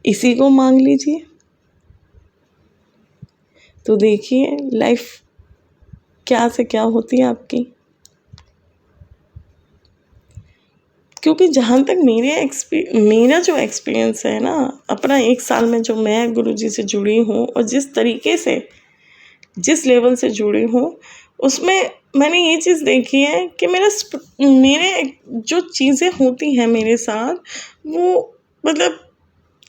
इसी को मांग लीजिए, तो देखिए लाइफ क्या से क्या होती है आपकी। क्योंकि जहाँ तक मेरा जो एक्सपीरियंस है ना, अपना 1 साल में जो मैं गुरुजी से जुड़ी हूँ और जिस तरीके से, जिस लेवल से जुड़ी हूँ, उसमें मैंने ये चीज़ देखी है कि मेरे जो चीज़ें होती हैं मेरे साथ, वो मतलब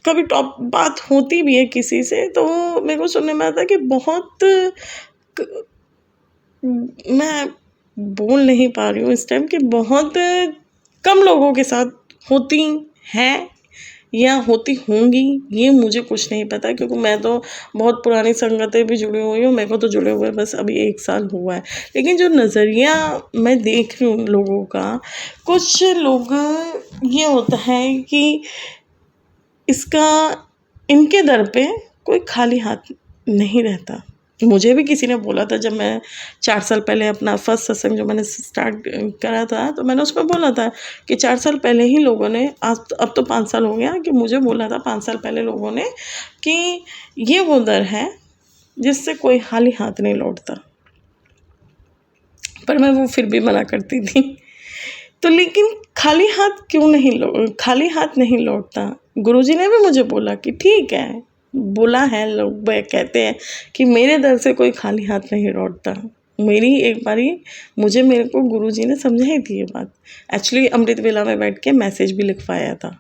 कभी टॉप बात होती भी है किसी से, तो मेरे को सुनने में आता है कि बहुत मैं बोल नहीं पा रही हूँ इस टाइम, कि बहुत कम लोगों के साथ होती हैं या होती होंगी, ये मुझे कुछ नहीं पता, क्योंकि मैं तो बहुत पुरानी संगतें भी जुड़ी हुई हूँ, मेरे को तो जुड़े हुए बस अभी 1 साल हुआ है। लेकिन जो नज़रिया मैं देख रही हूँ लोगों का, कुछ लोग ये होता है कि इनके दर पे कोई खाली हाथ नहीं रहता। मुझे भी किसी ने बोला था, जब मैं 4 साल पहले अपना फर्स्ट सत्संग जो मैंने स्टार्ट करा था, तो मैंने उसमें बोला था कि 4 साल पहले ही लोगों ने, अब तो 5 साल हो गया, कि मुझे बोला था 5 साल पहले लोगों ने कि ये वो दर है जिससे कोई खाली हाथ नहीं लौटता, पर मैं वो फिर भी मना करती थी। तो लेकिन खाली हाथ नहीं लौटता। गुरुजी ने भी मुझे बोला कि ठीक है, बोला है, लोग कहते हैं कि मेरे दर से कोई खाली हाथ नहीं लौटता। मेरे को गुरुजी ने समझाई थी ये बात। एक्चुअली अमृत वेला में बैठ के मैसेज भी लिखवाया था,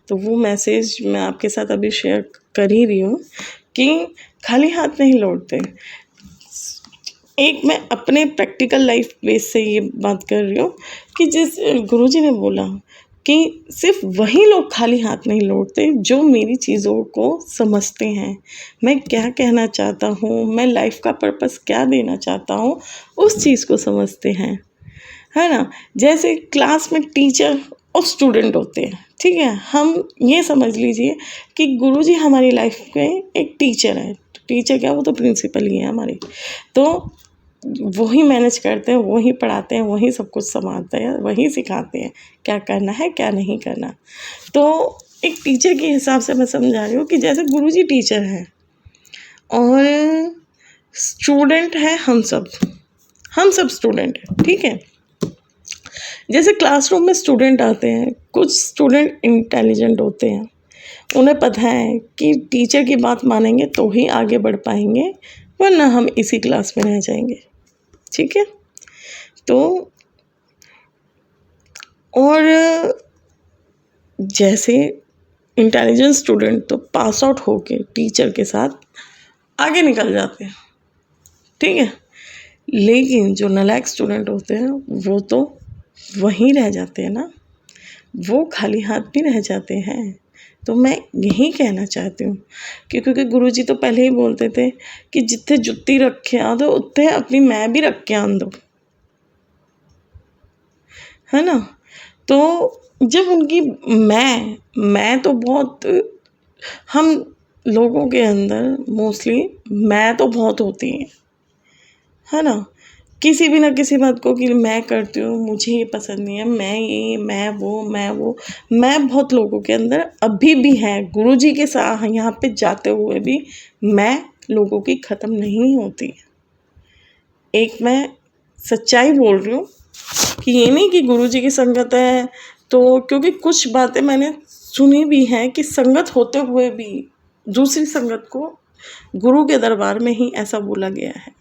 तो वो मैसेज मैं आपके साथ अभी शेयर कर ही रही हूँ कि खाली हाथ नहीं लौटते। एक मैं अपने प्रैक्टिकल लाइफ बेस से ये बात कर रही हूँ कि जिस गुरुजी ने बोला कि सिर्फ वही लोग खाली हाथ नहीं लौटते जो मेरी चीज़ों को समझते हैं, मैं क्या कहना चाहता हूँ, मैं लाइफ का पर्पस क्या देना चाहता हूँ, उस चीज़ को समझते हैं, है ना। जैसे क्लास में टीचर और स्टूडेंट होते हैं, ठीक है, हम ये समझ लीजिए कि गुरुजी हमारी लाइफ में एक टीचर है। टीचर क्या, वो तो प्रिंसिपल ही है हमारे, तो वही मैनेज करते हैं, वही पढ़ाते हैं, वही सब कुछ संभालते हैं, वही सिखाते हैं क्या करना है क्या नहीं करना। तो एक टीचर के हिसाब से मैं समझा रही हूँ कि जैसे गुरुजी टीचर हैं और स्टूडेंट है, हम सब स्टूडेंट हैं, ठीक है। जैसे क्लासरूम में स्टूडेंट आते हैं, कुछ स्टूडेंट इंटेलिजेंट होते हैं, उन्हें पता है कि टीचर की बात मानेंगे तो ही आगे बढ़ पाएंगे, वरना हम इसी क्लास में रह जाएंगे, ठीक है। तो और जैसे इंटेलिजेंट स्टूडेंट तो पास आउट होके टीचर के साथ आगे निकल जाते हैं, ठीक है। लेकिन जो नालायक स्टूडेंट होते हैं वो तो वहीं रह जाते हैं ना, वो खाली हाथ भी रह जाते हैं। तो मैं यही कहना चाहती हूँ कि क्योंकि गुरुजी तो पहले ही बोलते थे कि जिथे जुत्ती रखे आ दो उत्थे अपनी मैं भी रख के आन दो, है ना। तो जब उनकी मैं तो बहुत, हम लोगों के अंदर मोस्टली मैं तो बहुत होती है ना। किसी भी ना किसी बात को कि मैं करती हूँ, मुझे ये पसंद नहीं है, मैं ये, मैं बहुत लोगों के अंदर अभी भी है। गुरुजी के साथ यहाँ पे जाते हुए भी मैं लोगों की ख़त्म नहीं होती है। एक मैं सच्चाई बोल रही हूँ कि ये नहीं कि गुरुजी की संगत है तो, क्योंकि कुछ बातें मैंने सुनी भी हैं कि संगत होते हुए भी दूसरी संगत को गुरु के दरबार में ही ऐसा बोला गया है।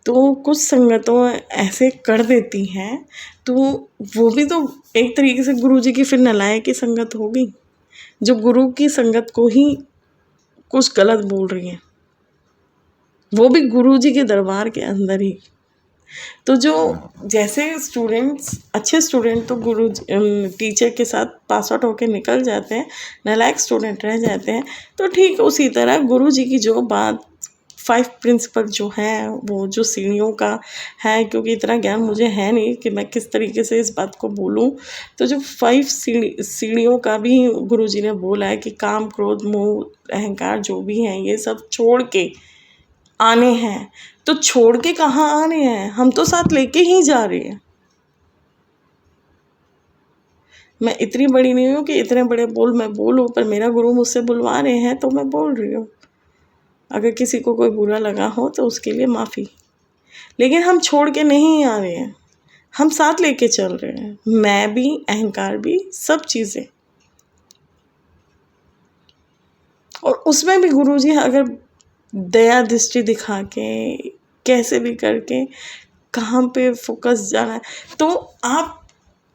तो कुछ संगतों ऐसे कर देती हैं, तो वो भी तो एक तरीके से गुरुजी की फिर नालायक की संगत होगी, जो गुरु की संगत को ही कुछ गलत बोल रही हैं, वो भी गुरुजी के दरबार के अंदर ही। तो जो जैसे स्टूडेंट्स, अच्छे स्टूडेंट तो गुरु टीचर के साथ पास आउट होकर निकल जाते हैं, नालायक स्टूडेंट रह जाते हैं, तो ठीक उसी तरह गुरुजी की जो बात 5 प्रिंसिपल जो है, वो जो सीढ़ियों का है, क्योंकि इतना ज्ञान मुझे है नहीं कि मैं किस तरीके से इस बात को बोलूं, तो जो 5 सीढ़ियों का भी गुरुजी ने बोला है कि काम, क्रोध, मोह, अहंकार जो भी हैं ये सब छोड़ के आने हैं। तो छोड़ के कहाँ आने हैं, हम तो साथ लेके ही जा रहे हैं। मैं इतनी बड़ी नहीं हूँ कि इतने बड़े बोल मैं बोलूँ, पर मेरा गुरु मुझसे बुलवा रहे हैं तो मैं बोल रही हूँ। अगर किसी को कोई बुरा लगा हो तो उसके लिए माफ़ी, लेकिन हम छोड़ के नहीं आ रहे हैं, हम साथ लेके चल रहे हैं। मैं भी, अहंकार भी, सब चीज़ें। और उसमें भी गुरुजी अगर दया दृष्टि दिखा के कैसे भी करके काम पे फोकस जाना है, तो आप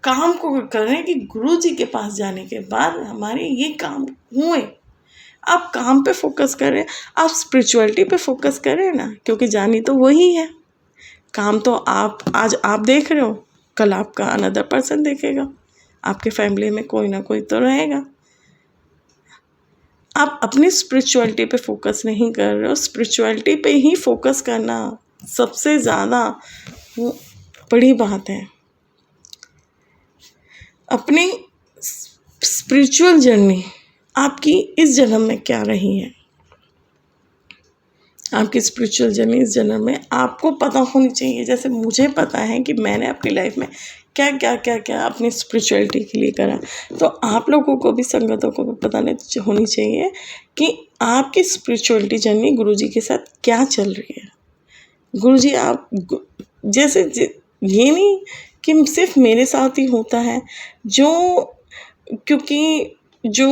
काम को करें कि गुरुजी के पास जाने के बाद हमारे ये काम हुए। आप काम पे फोकस करें, आप स्पिरिचुअलिटी पे फोकस करें ना, क्योंकि जानी तो वही है। काम तो आप आज आप देख रहे हो, कल आपका अनदर पर्सन देखेगा, आपके फैमिली में कोई ना कोई तो रहेगा। आप अपनी स्पिरिचुअलिटी पे फोकस नहीं कर रहे हो। स्पिरिचुअलिटी पे ही फोकस करना सबसे ज़्यादा वो बड़ी बात है। अपनी स्पिरिचुअल जर्नी आपकी इस जन्म में क्या रही है, आपकी स्पिरिचुअल जर्नी इस जन्म में आपको पता होनी चाहिए। जैसे मुझे पता है कि मैंने अपनी लाइफ में क्या क्या क्या क्या अपनी स्पिरिचुअलिटी के लिए करा, तो आप लोगों को भी, संगतों को भी पता नहीं होनी चाहिए कि आपकी स्पिरिचुअलिटी जर्नी गुरुजी के साथ क्या चल रही है। गुरुजी आप जैसे ये नहीं कि सिर्फ मेरे साथ ही होता है, क्योंकि जो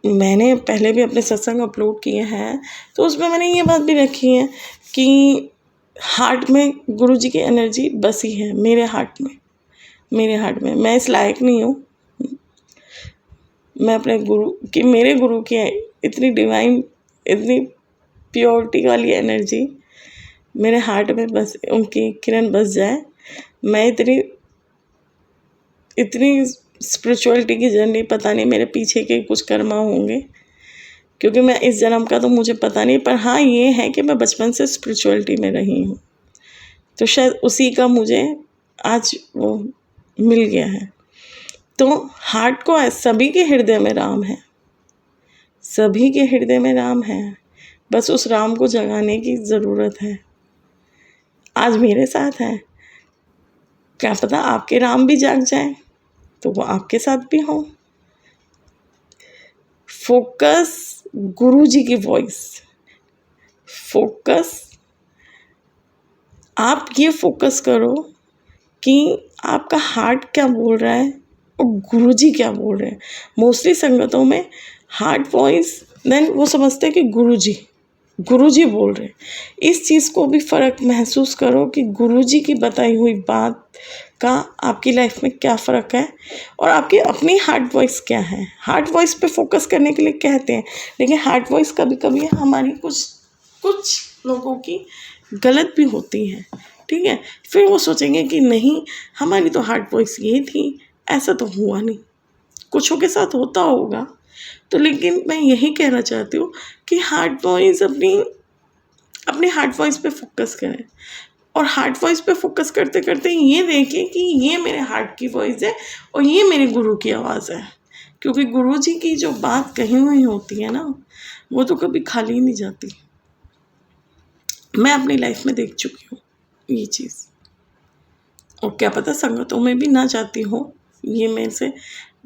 मैंने पहले भी अपने सत्संग अपलोड किए हैं, तो उसमें मैंने ये बात भी रखी है कि हार्ट में गुरुजी की एनर्जी बसी है, मेरे हार्ट में। मैं इस लायक नहीं हूँ, मैं अपने मेरे गुरु की इतनी डिवाइन, इतनी प्योरिटी वाली एनर्जी मेरे हार्ट में बस, उनकी किरण बस जाए, मैं इतनी स्पिरिचुअलिटी की जर्नी, पता नहीं मेरे पीछे के कुछ कर्मा होंगे, क्योंकि मैं इस जन्म का तो मुझे पता नहीं, पर हाँ ये है कि मैं बचपन से स्पिरिचुअलिटी में रही हूँ, तो शायद उसी का मुझे आज वो मिल गया है। तो हार्ट को सभी के हृदय में राम है, सभी के हृदय में राम है, बस उस राम को जगाने की ज़रूरत है। आज मेरे साथ है, क्या पता आपके राम भी जाग जाए तो वो आपके साथ भी हो। फोकस गुरुजी की वॉइस, फोकस आप ये फोकस करो कि आपका हार्ट क्या बोल रहा है और गुरुजी क्या बोल रहे हैं। मोस्टली संगतों में हार्ट वॉइस, देन वो समझते हैं कि गुरुजी बोल रहे हैं। इस चीज़ को भी फ़र्क महसूस करो कि गुरुजी की बताई हुई बात का आपकी लाइफ में क्या फ़र्क है और आपकी अपनी हार्ट वॉइस क्या है। हार्ट वॉइस पे फोकस करने के लिए कहते हैं, लेकिन हार्ट वॉइस कभी कभी हमारी कुछ लोगों की गलत भी होती है, ठीक है। फिर वो सोचेंगे कि नहीं, हमारी तो हार्ट वॉइस ये थी, ऐसा तो हुआ नहीं, कुछों के साथ होता होगा। तो लेकिन मैं यही कहना चाहती हूँ कि हार्ट वॉइस अपने हार्ट वॉइस पे फोकस करें, और हार्ट वॉइस पे फोकस करते करते ये देखें कि ये मेरे हार्ट की वॉइस है और ये मेरे गुरु की आवाज़ है। क्योंकि गुरु जी की जो बात कही हुई होती है ना, वो तो कभी खाली नहीं जाती। मैं अपनी लाइफ में देख चुकी हूँ ये चीज़, और क्या पता संगतों में भी ना चाहती हो, ये मेरे से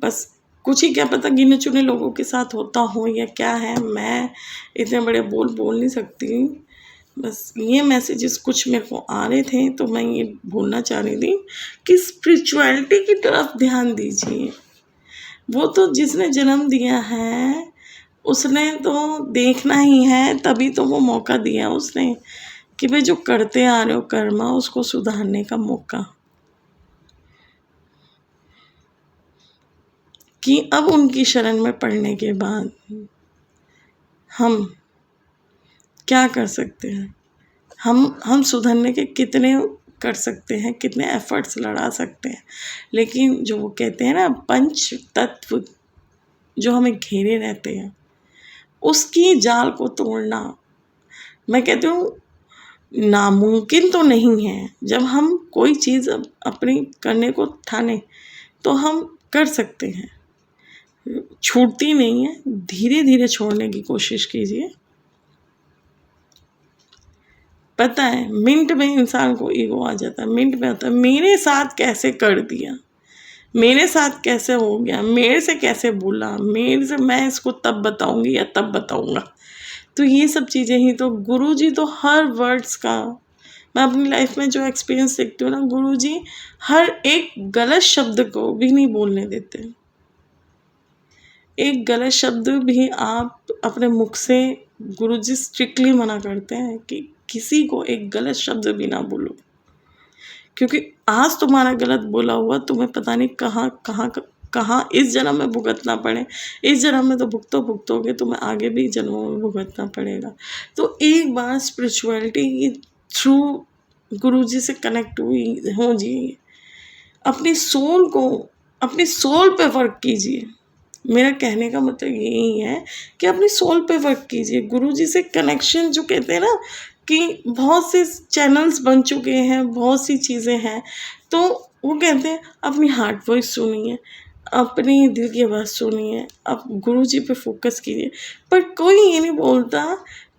बस कुछ ही क्या पता गिने चुने लोगों के साथ होता हो या क्या है, मैं इतने बड़े बोल नहीं सकती। बस ये मैसेजेस कुछ मेरे को आ रहे थे, तो मैं ये बोलना चाह रही थी कि स्पिरिचुअलिटी की तरफ ध्यान दीजिए। वो तो जिसने जन्म दिया है उसने तो देखना ही है, तभी तो वो मौका दिया उसने कि भाई जो करते आ रहे हो कर्मा, उसको सुधारने का मौका। कि अब उनकी शरण में पड़ने के बाद हम क्या कर सकते हैं, हम सुधरने के कितने कर सकते हैं, कितने एफर्ट्स लड़ा सकते हैं। लेकिन जो वो कहते हैं ना, पंच तत्व जो हमें घेरे रहते हैं, उसकी जाल को तोड़ना, मैं कहती हूँ नामुमकिन तो नहीं है। जब हम कोई चीज़ अपनी करने को ठाने तो हम कर सकते हैं, छूटती नहीं है। धीरे धीरे छोड़ने की कोशिश कीजिए। पता है मिनट में इंसान को ईगो आ जाता है, मिनट में होता है मेरे साथ कैसे कर दिया, मेरे साथ कैसे हो गया, मेरे से कैसे बोला, मेरे से मैं इसको तब बताऊंगी या तब बताऊंगा। तो ये सब चीज़ें ही तो गुरु जी तो हर वर्ड्स का, मैं अपनी लाइफ में जो एक्सपीरियंस देखती हूँ ना, गुरु जी हर एक गलत शब्द को भी नहीं बोलने देते। एक गलत शब्द भी आप अपने मुख से, गुरु जी स्ट्रिक्टली मना करते हैं कि किसी को एक गलत शब्द भी ना बोलो। क्योंकि आज तुम्हारा गलत बोला हुआ तुम्हें पता नहीं कहाँ इस जन्म में भुगतना पड़े। इस जन्म में तो भुगतोगे, तुम्हें आगे भी जन्मों में भुगतना पड़ेगा। तो एक बार स्पिरिचुअलिटी के थ्रू गुरु जी से कनेक्ट हो जाइए, अपनी सोल पे वर्क कीजिए। मेरा कहने का मतलब यही है कि अपनी सोल पे वर्क कीजिए। गुरुजी से कनेक्शन, जो कहते हैं ना कि बहुत से चैनल्स बन चुके हैं, बहुत सी चीज़ें हैं, तो वो कहते हैं अपनी हार्ट वॉइस सुनिए, अपनी दिल की आवाज़ सुनिए, अब गुरुजी पे फोकस कीजिए। पर कोई ये नहीं बोलता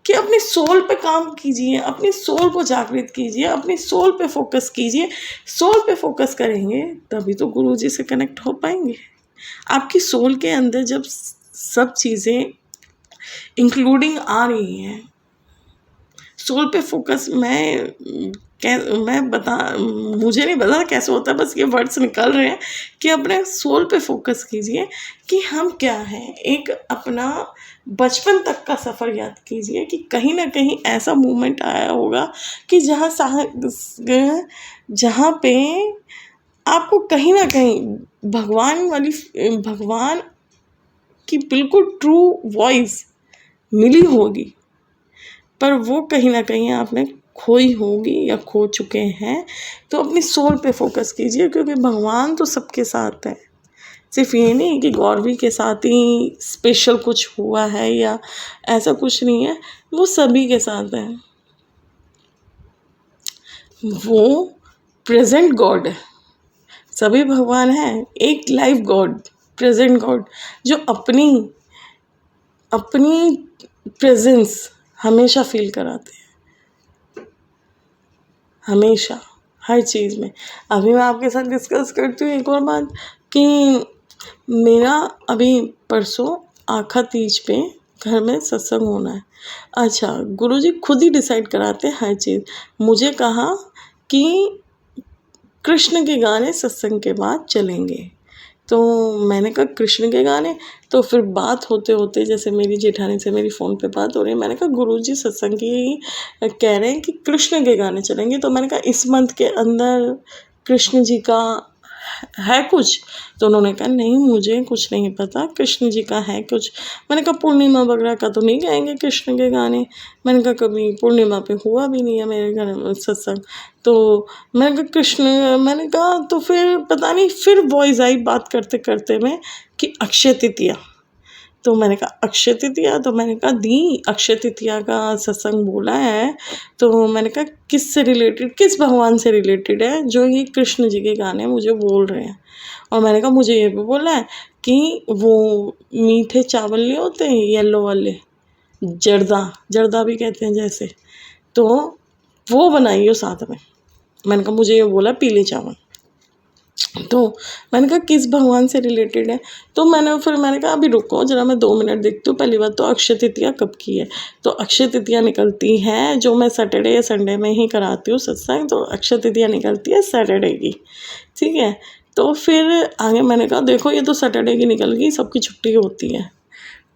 कि अपनी सोल पे काम कीजिए, अपनी सोल को जागृत कीजिए, अपनी सोल पे फोकस कीजिए। सोल पे फोकस करेंगे तभी तो गुरुजी से कनेक्ट हो पाएंगे। आपकी सोल के अंदर जब सब चीज़ें इंक्लूडिंग आ रही हैं, सोल पे फोकस मुझे नहीं पता कैसे होता है, बस ये वर्ड्स निकल रहे हैं कि अपने सोल पे फोकस कीजिए कि हम क्या हैं। एक अपना बचपन तक का सफ़र याद कीजिए कि कहीं ना कहीं ऐसा मोमेंट आया होगा कि जहाँ पे आपको कहीं ना कहीं भगवान की बिल्कुल ट्रू वॉइस मिली होगी, पर वो कहीं ना कहीं आपने खोई होगी या खो चुके हैं। तो अपनी सोल पे फोकस कीजिए, क्योंकि भगवान तो सबके साथ है। सिर्फ ये नहीं कि गौरवी के साथ ही स्पेशल कुछ हुआ है या ऐसा कुछ नहीं है, वो सभी के साथ है। वो प्रेजेंट गॉड है, सभी भगवान हैं, एक लाइव गॉड, प्रेजेंट गॉड, जो अपनी प्रेजेंस हमेशा फील कराते हैं, हमेशा हर चीज़ में। अभी मैं आपके साथ डिस्कस करती हूँ एक और बात कि मेरा अभी परसों आखा तीज पे घर में सत्संग होना है। अच्छा, गुरुजी खुद ही डिसाइड कराते हैं हर चीज़। मुझे कहा कि कृष्ण के गाने सत्संग के बाद चलेंगे, तो मैंने कहा कृष्ण के गाने। तो फिर बात होते होते जैसे मेरी जेठानी से मेरी फ़ोन पे बात हो रही है, मैंने कहा गुरुजी सत्संग की कह रहे हैं कि कृष्ण के गाने चलेंगे। तो मैंने कहा इस मंथ के अंदर कृष्ण जी का है कुछ? तो उन्होंने कहा नहीं मुझे कुछ नहीं पता, कृष्ण जी का है कुछ। मैंने कहा पूर्णिमा वगैरह का तो नहीं गाएंगे कृष्ण के गाने। मैंने कहा कभी पूर्णिमा पे हुआ भी नहीं है मेरे घर में सत्संग। तो मैंने कहा कृष्ण, मैंने कहा तो फिर पता नहीं फिर वॉइस आई बात करते करते में कि अक्षय तृतीया। तो मैंने कहा अक्षय तृतीया, तो मैंने कहा दी अक्षय तृतीया का सत्संग बोला है, तो मैंने कहा किस से रिलेटेड, किस भगवान से रिलेटेड है जो ये कृष्ण जी के गाने मुझे बोल रहे हैं। और मैंने कहा मुझे ये भी बोला है कि वो मीठे चावल नहीं होते हैं येलो वाले, जर्दा जर्दा भी कहते हैं जैसे, तो वो बनाइए साथ में। मैंने कहा मुझे ये बोला पीले चावल। तो मैंने कहा किस भगवान से रिलेटेड है। तो मैंने कहा अभी रुको जरा, मैं 2 मिनट देखती हूँ। पहली बात तो अक्षय तृतीया कब की है। तो अक्षय तृतीया निकलती है, जो मैं सैटरडे या संडे में ही कराती हूँ सत्संग, तो अक्षय तृतीया निकलती है सैटरडे की, ठीक है। तो फिर आगे मैंने कहा देखो ये तो सैटरडे की निकल गई, सबकी छुट्टी होती है,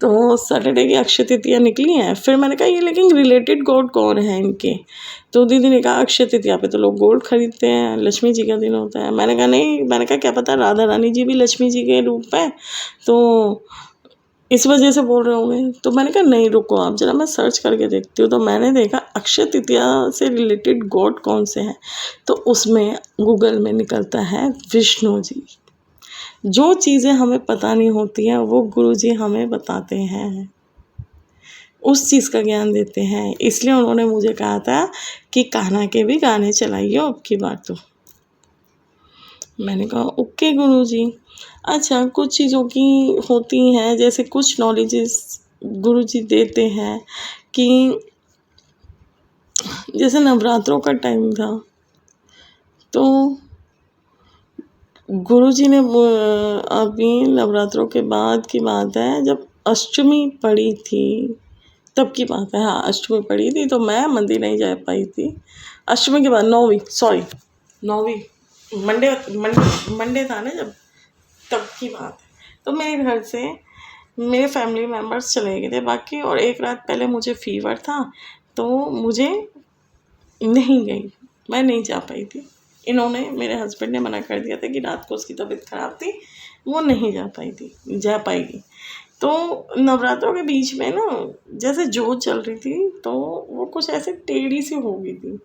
तो सैटरडे की अक्षय तृतीया निकली है। फिर मैंने कहा ये लेकिन रिलेटेड गॉड कौन है इनके। तो दीदी ने कहा अक्षय तृतीया पे तो लोग गोल्ड खरीदते हैं, लक्ष्मी जी का दिन होता है। मैंने कहा नहीं, मैंने कहा क्या पता राधा रानी जी भी लक्ष्मी जी के रूप है, तो इस वजह से बोल रहे होंगे। तो मैंने कहा नहीं रुको आप जरा, मैं सर्च करके देखती हूँ। तो मैंने देखा अक्षय तृतीया से रिलेटेड गॉड कौन से हैं, तो उसमें गूगल में निकलता है विष्णु जी। जो चीज़ें हमें पता नहीं होती हैं वो गुरुजी हमें बताते हैं, उस चीज़ का ज्ञान देते हैं। इसलिए उन्होंने मुझे कहा था कि कान्हा के भी गाने चलाइए अब की बार तो। मैंने कहा ओके गुरुजी। अच्छा कुछ चीज़ों की होती हैं, जैसे कुछ नॉलेजेस गुरुजी देते हैं कि जैसे नवरात्रों का टाइम था, तो गुरुजी ने अभी नवरात्रों के बाद की बात है, जब अष्टमी पड़ी थी तब की बात है। हाँ अष्टमी पड़ी थी तो मैं मंदिर नहीं जा पाई थी। अष्टमी के बाद 9वीं मंडे था ना जब, तब की बात है। तो मेरे घर से मेरे फैमिली मेम्बर्स चले गए थे बाकी, और एक रात पहले मुझे फीवर था तो मुझे नहीं गई, मैं नहीं जा पाई थी। इन्होंने, मेरे हस्बैंड ने मना कर दिया था कि रात को उसकी तबीयत ख़राब थी, वो नहीं जा पाएगी। तो नवरात्रों के बीच में ना जैसे जोत चल रही थी तो वो कुछ ऐसे टेढ़ी सी हो गई थी।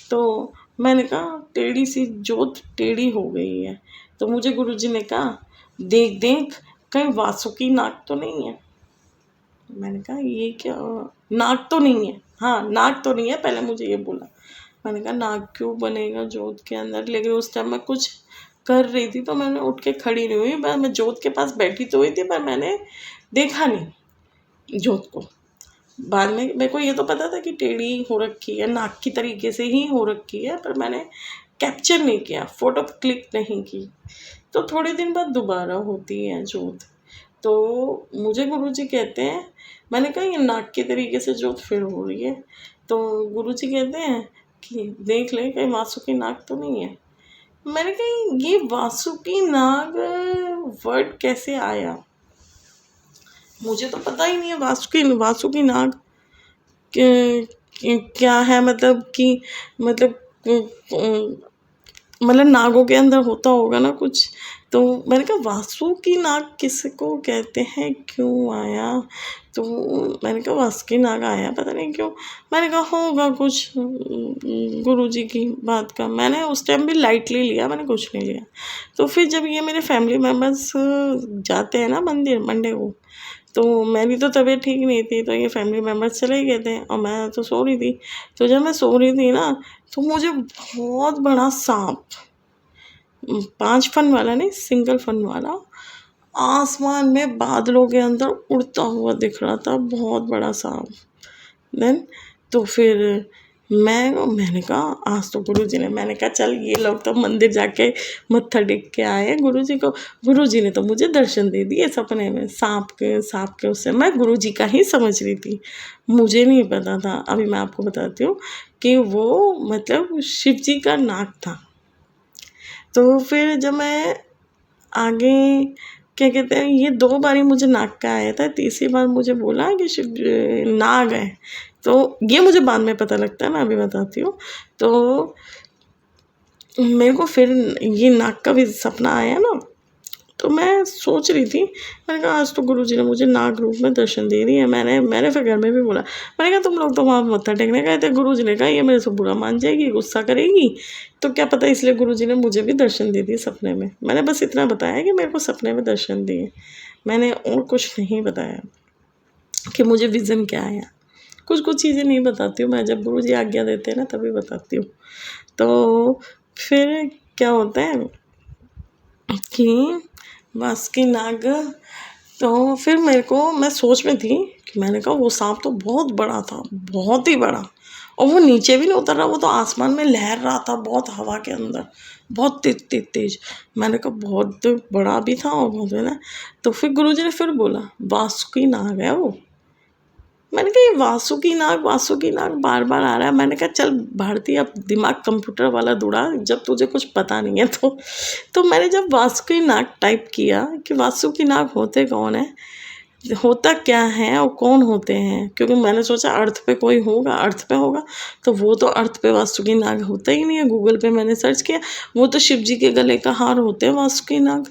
तो मैंने कहा टेढ़ी सी जोत टेढ़ी हो गई है। तो मुझे गुरुजी ने कहा देख देख कहीं वासुकी नाग तो नहीं है। मैंने कहा ये क्या, नाग तो नहीं है, हाँ नाग तो नहीं है, पहले मुझे ये बोला। मैंने कहा नाग क्यों बनेगा जोत के अंदर, लेकिन उस टाइम मैं कुछ कर रही थी तो मैंने उठ के खड़ी नहीं हुई। मैं जोत के पास बैठी तो हुई थी पर मैंने देखा नहीं जोत को। बाद में मेरे को ये तो पता था कि टेढ़ी हो रखी है, नाक की तरीके से ही हो रखी है, पर मैंने कैप्चर नहीं किया, फ़ोटो क्लिक नहीं की। तो थोड़े दिन बाद दोबारा होती है जोत, तो मुझे गुरुजी कहते हैं, मैंने कहा ये नाक के तरीके से जोत फिर हो रही है। तो गुरुजी कहते हैं कि देख ले कहीं वासुकी नाग तो नहीं है। मैंने कहा ये वासुकी नाग वर्ड कैसे आया, मुझे तो पता ही नहीं है वासुकी नाग क्या है, मतलब कि मतलब नागों के अंदर होता होगा ना कुछ। तो मैंने कहा वासुकी नाग किसको कहते हैं, क्यों आया। तो मैंने कहा वासुकी नाग आया पता नहीं क्यों। मैंने कहा होगा कुछ गुरुजी की बात का। मैंने उस टाइम भी लाइटली लिया, मैंने कुछ नहीं लिया। तो फिर जब ये मेरे फैमिली मेम्बर्स जाते हैं ना मंदिर मंडे को, तो मेरी तो तबीयत ठीक नहीं थी, तो ये फैमिली मेम्बर्स चले गए थे और मैं तो सो रही थी। तो जब मैं सो रही थी ना तो मुझे बहुत बड़ा सांप, 5 फन वाला नहीं, सिंगल फन वाला, आसमान में बादलों के अंदर उड़ता हुआ दिख रहा था, बहुत बड़ा सांप। देन तो फिर मैंने कहा आज तो गुरुजी ने, मैंने कहा चल ये लोग तो मंदिर जाके मत्था टेक के आए हैं गुरुजी को। गुरुजी ने तो मुझे दर्शन दे दिए सपने में, सांप के उससे मैं गुरुजी का ही समझ रही थी, मुझे नहीं पता था। अभी मैं आपको बताती हूँ कि वो मतलब शिव जी का नाग था। तो फिर जब मैं आगे क्या कहते हैं, ये 2 बारी मुझे नाग का आया था, तीसरी बार मुझे बोला कि शिव नाग है। तो ये मुझे बाद में पता लगता है, मैं अभी बताती हूँ। तो मेरे को फिर ये नाग का भी सपना आया ना, तो मैं सोच रही थी, मैंने कहा आज तो गुरुजी ने मुझे नाग रूप में दर्शन दे दिए। मैंने फिर घर में भी बोला, मैंने कहा तुम लोग तो वहाँ मत्था टेकने गए थे, गुरुजी ने कहा ये मेरे से बुरा मान जाएगी, गुस्सा करेगी, तो क्या पता इसलिए गुरुजी ने मुझे भी दर्शन दे दिए सपने में। मैंने बस इतना बताया कि मेरे को सपने में दर्शन दिए, मैंने और कुछ नहीं बताया कि मुझे विज़न क्या आया। कुछ कुछ चीज़ें नहीं बताती हूँ मैं, जब गुरुजी आज्ञा देते हैं ना तभी बताती हूँ। तो फिर क्या होता है कि बासुकी नाग, तो फिर मेरे को, मैं सोच में थी कि मैंने कहा वो सांप तो बहुत बड़ा था, बहुत ही बड़ा, और वो नीचे भी नहीं उतर रहा, वो तो आसमान में लहर रहा था बहुत हवा के अंदर, बहुत तेज तेज तेज। मैंने कहा बहुत बड़ा भी था और बहुत है ना। तो फिर गुरुजी ने फिर बोला बासुकी नाग है वो। मैंने कहा ये वासुकी नाग बार बार आ रहा है। मैंने कहा चल भारती, अब दिमाग कंप्यूटर वाला दूड़ा, जब तुझे कुछ पता नहीं है तो मैंने जब वासुकी नाग टाइप किया कि वासुकी नाग होते कौन है, होता क्या है और कौन होते हैं, क्योंकि मैंने सोचा अर्थ पे कोई होगा, अर्थ पे होगा, तो वो तो अर्थ पे वासुकी नाग होता ही नहीं है। गूगल पे मैंने सर्च किया, वो तो शिव जी के गले का हार होते हैं वासुकी नाग,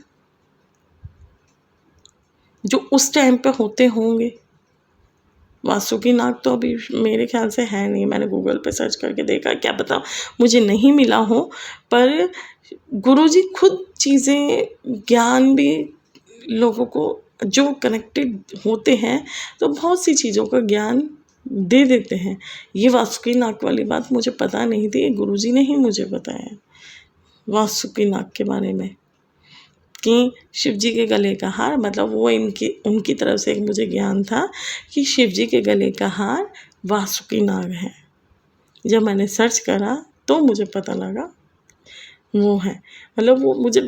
जो उस टाइम पे होते होंगे। वासुकी नाग तो अभी मेरे ख्याल से है नहीं, मैंने गूगल पे सर्च करके देखा, क्या पता मुझे नहीं मिला हो। पर गुरुजी खुद चीज़ें, ज्ञान भी लोगों को जो कनेक्टेड होते हैं तो बहुत सी चीज़ों का ज्ञान दे देते हैं। ये वासुकी नाग वाली बात मुझे पता नहीं थी, गुरुजी ने ही मुझे बताया वासुकी नाग के बारे में कि शिव जी के गले का हार, मतलब वो उनकी तरफ से एक मुझे ज्ञान था कि शिव जी के गले का हार वासुकी नाग है। जब मैंने सर्च करा तो मुझे पता लगा वो है, मतलब वो मुझे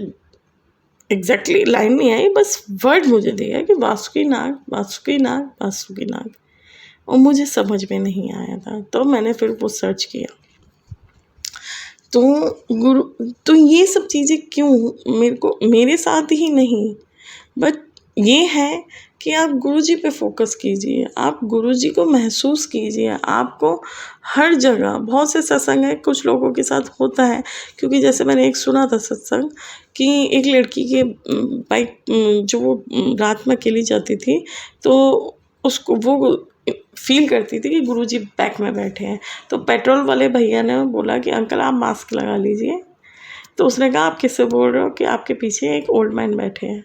एग्जैक्टली लाइन नहीं आई, बस वर्ड मुझे दिया कि वासुकी नाग वासुकी नाग वासुकी नाग, और मुझे समझ में नहीं आया था, तो मैंने फिर वो सर्च किया। तो गुरु, तो ये सब चीज़ें क्यों मेरे साथ ही नहीं, बट ये है कि आप गुरुजी पे फोकस कीजिए, आप गुरुजी को महसूस कीजिए। आपको हर जगह, बहुत से सत्संग है, कुछ लोगों के साथ होता है, क्योंकि जैसे मैंने एक सुना था सत्संग कि एक लड़की के बाइक, जो वो रात में अकेली जाती थी, तो उसको वो फील करती थी कि गुरुजी बैक में बैठे हैं। तो पेट्रोल वाले भैया ने बोला कि अंकल आप मास्क लगा लीजिए। तो उसने कहा आप किससे बोल रहे हो, कि आपके पीछे एक ओल्ड मैन बैठे हैं।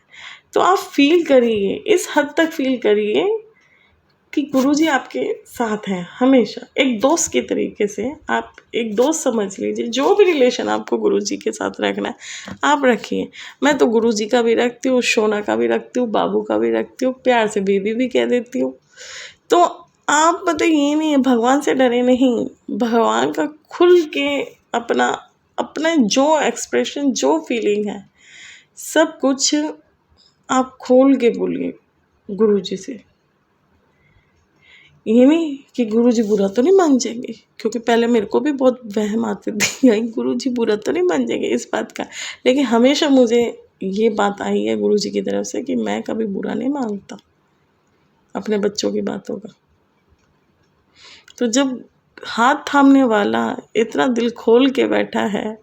तो आप फील करिए, इस हद तक फील करिए कि गुरुजी आपके साथ हैं हमेशा, एक दोस्त के तरीके से। आप एक दोस्त समझ लीजिए, जो भी रिलेशन आपको गुरुजी के साथ रखना है आप रखिए। मैं तो गुरुजी का भी रखती हूँ, शोना का भी रखती हूँ, बाबू का भी रखती हूँ, प्यार से बेबी भी कह देती हूँ। तो आप मतलब ये नहीं है, भगवान से डरे नहीं, भगवान का खुल के अपना जो एक्सप्रेशन, जो फीलिंग है, सब कुछ आप खोल के बोलिए गुरुजी से। ये नहीं कि गुरुजी बुरा तो नहीं मान जाएंगे, क्योंकि पहले मेरे को भी बहुत वहम आते थे गुरुजी बुरा तो नहीं मान जाएंगे इस बात का, लेकिन हमेशा मुझे ये बात आई है गुरुजी की तरफ से कि मैं कभी बुरा नहीं मानता अपने बच्चों की बातों का। तो जब हाथ थामने वाला इतना दिल खोल के बैठा है,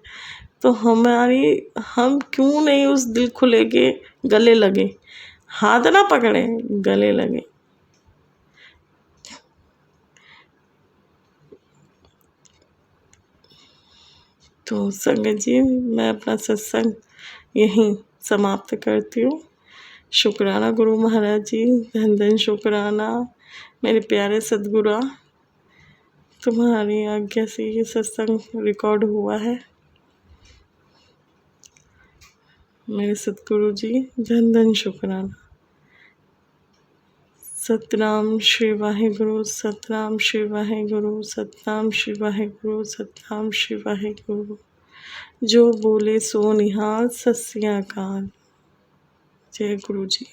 तो हम क्यों नहीं उस दिल खुले के गले लगे, हाथ ना पकड़े, गले लगे। तो संगत जी, मैं अपना सत्संग यहीं समाप्त करती हूँ। शुक्राना गुरु महाराज जी, धन धन शुक्राना मेरे प्यारे सद्गुरु, तुम्हारी आज्ञा से ये सत्संग रिकॉर्ड हुआ है। मेरे सतगुरु जी, धन धन शुक्राना। सतनाम श्री वाहेगुरु, सतनाम श्री वाहेगुरु, सतनाम श्री वाहेगुरु, सतनाम श्री वाहेगुरु। जो बोले सो निहाल, सत श्री अकाल। जय गुरु जी।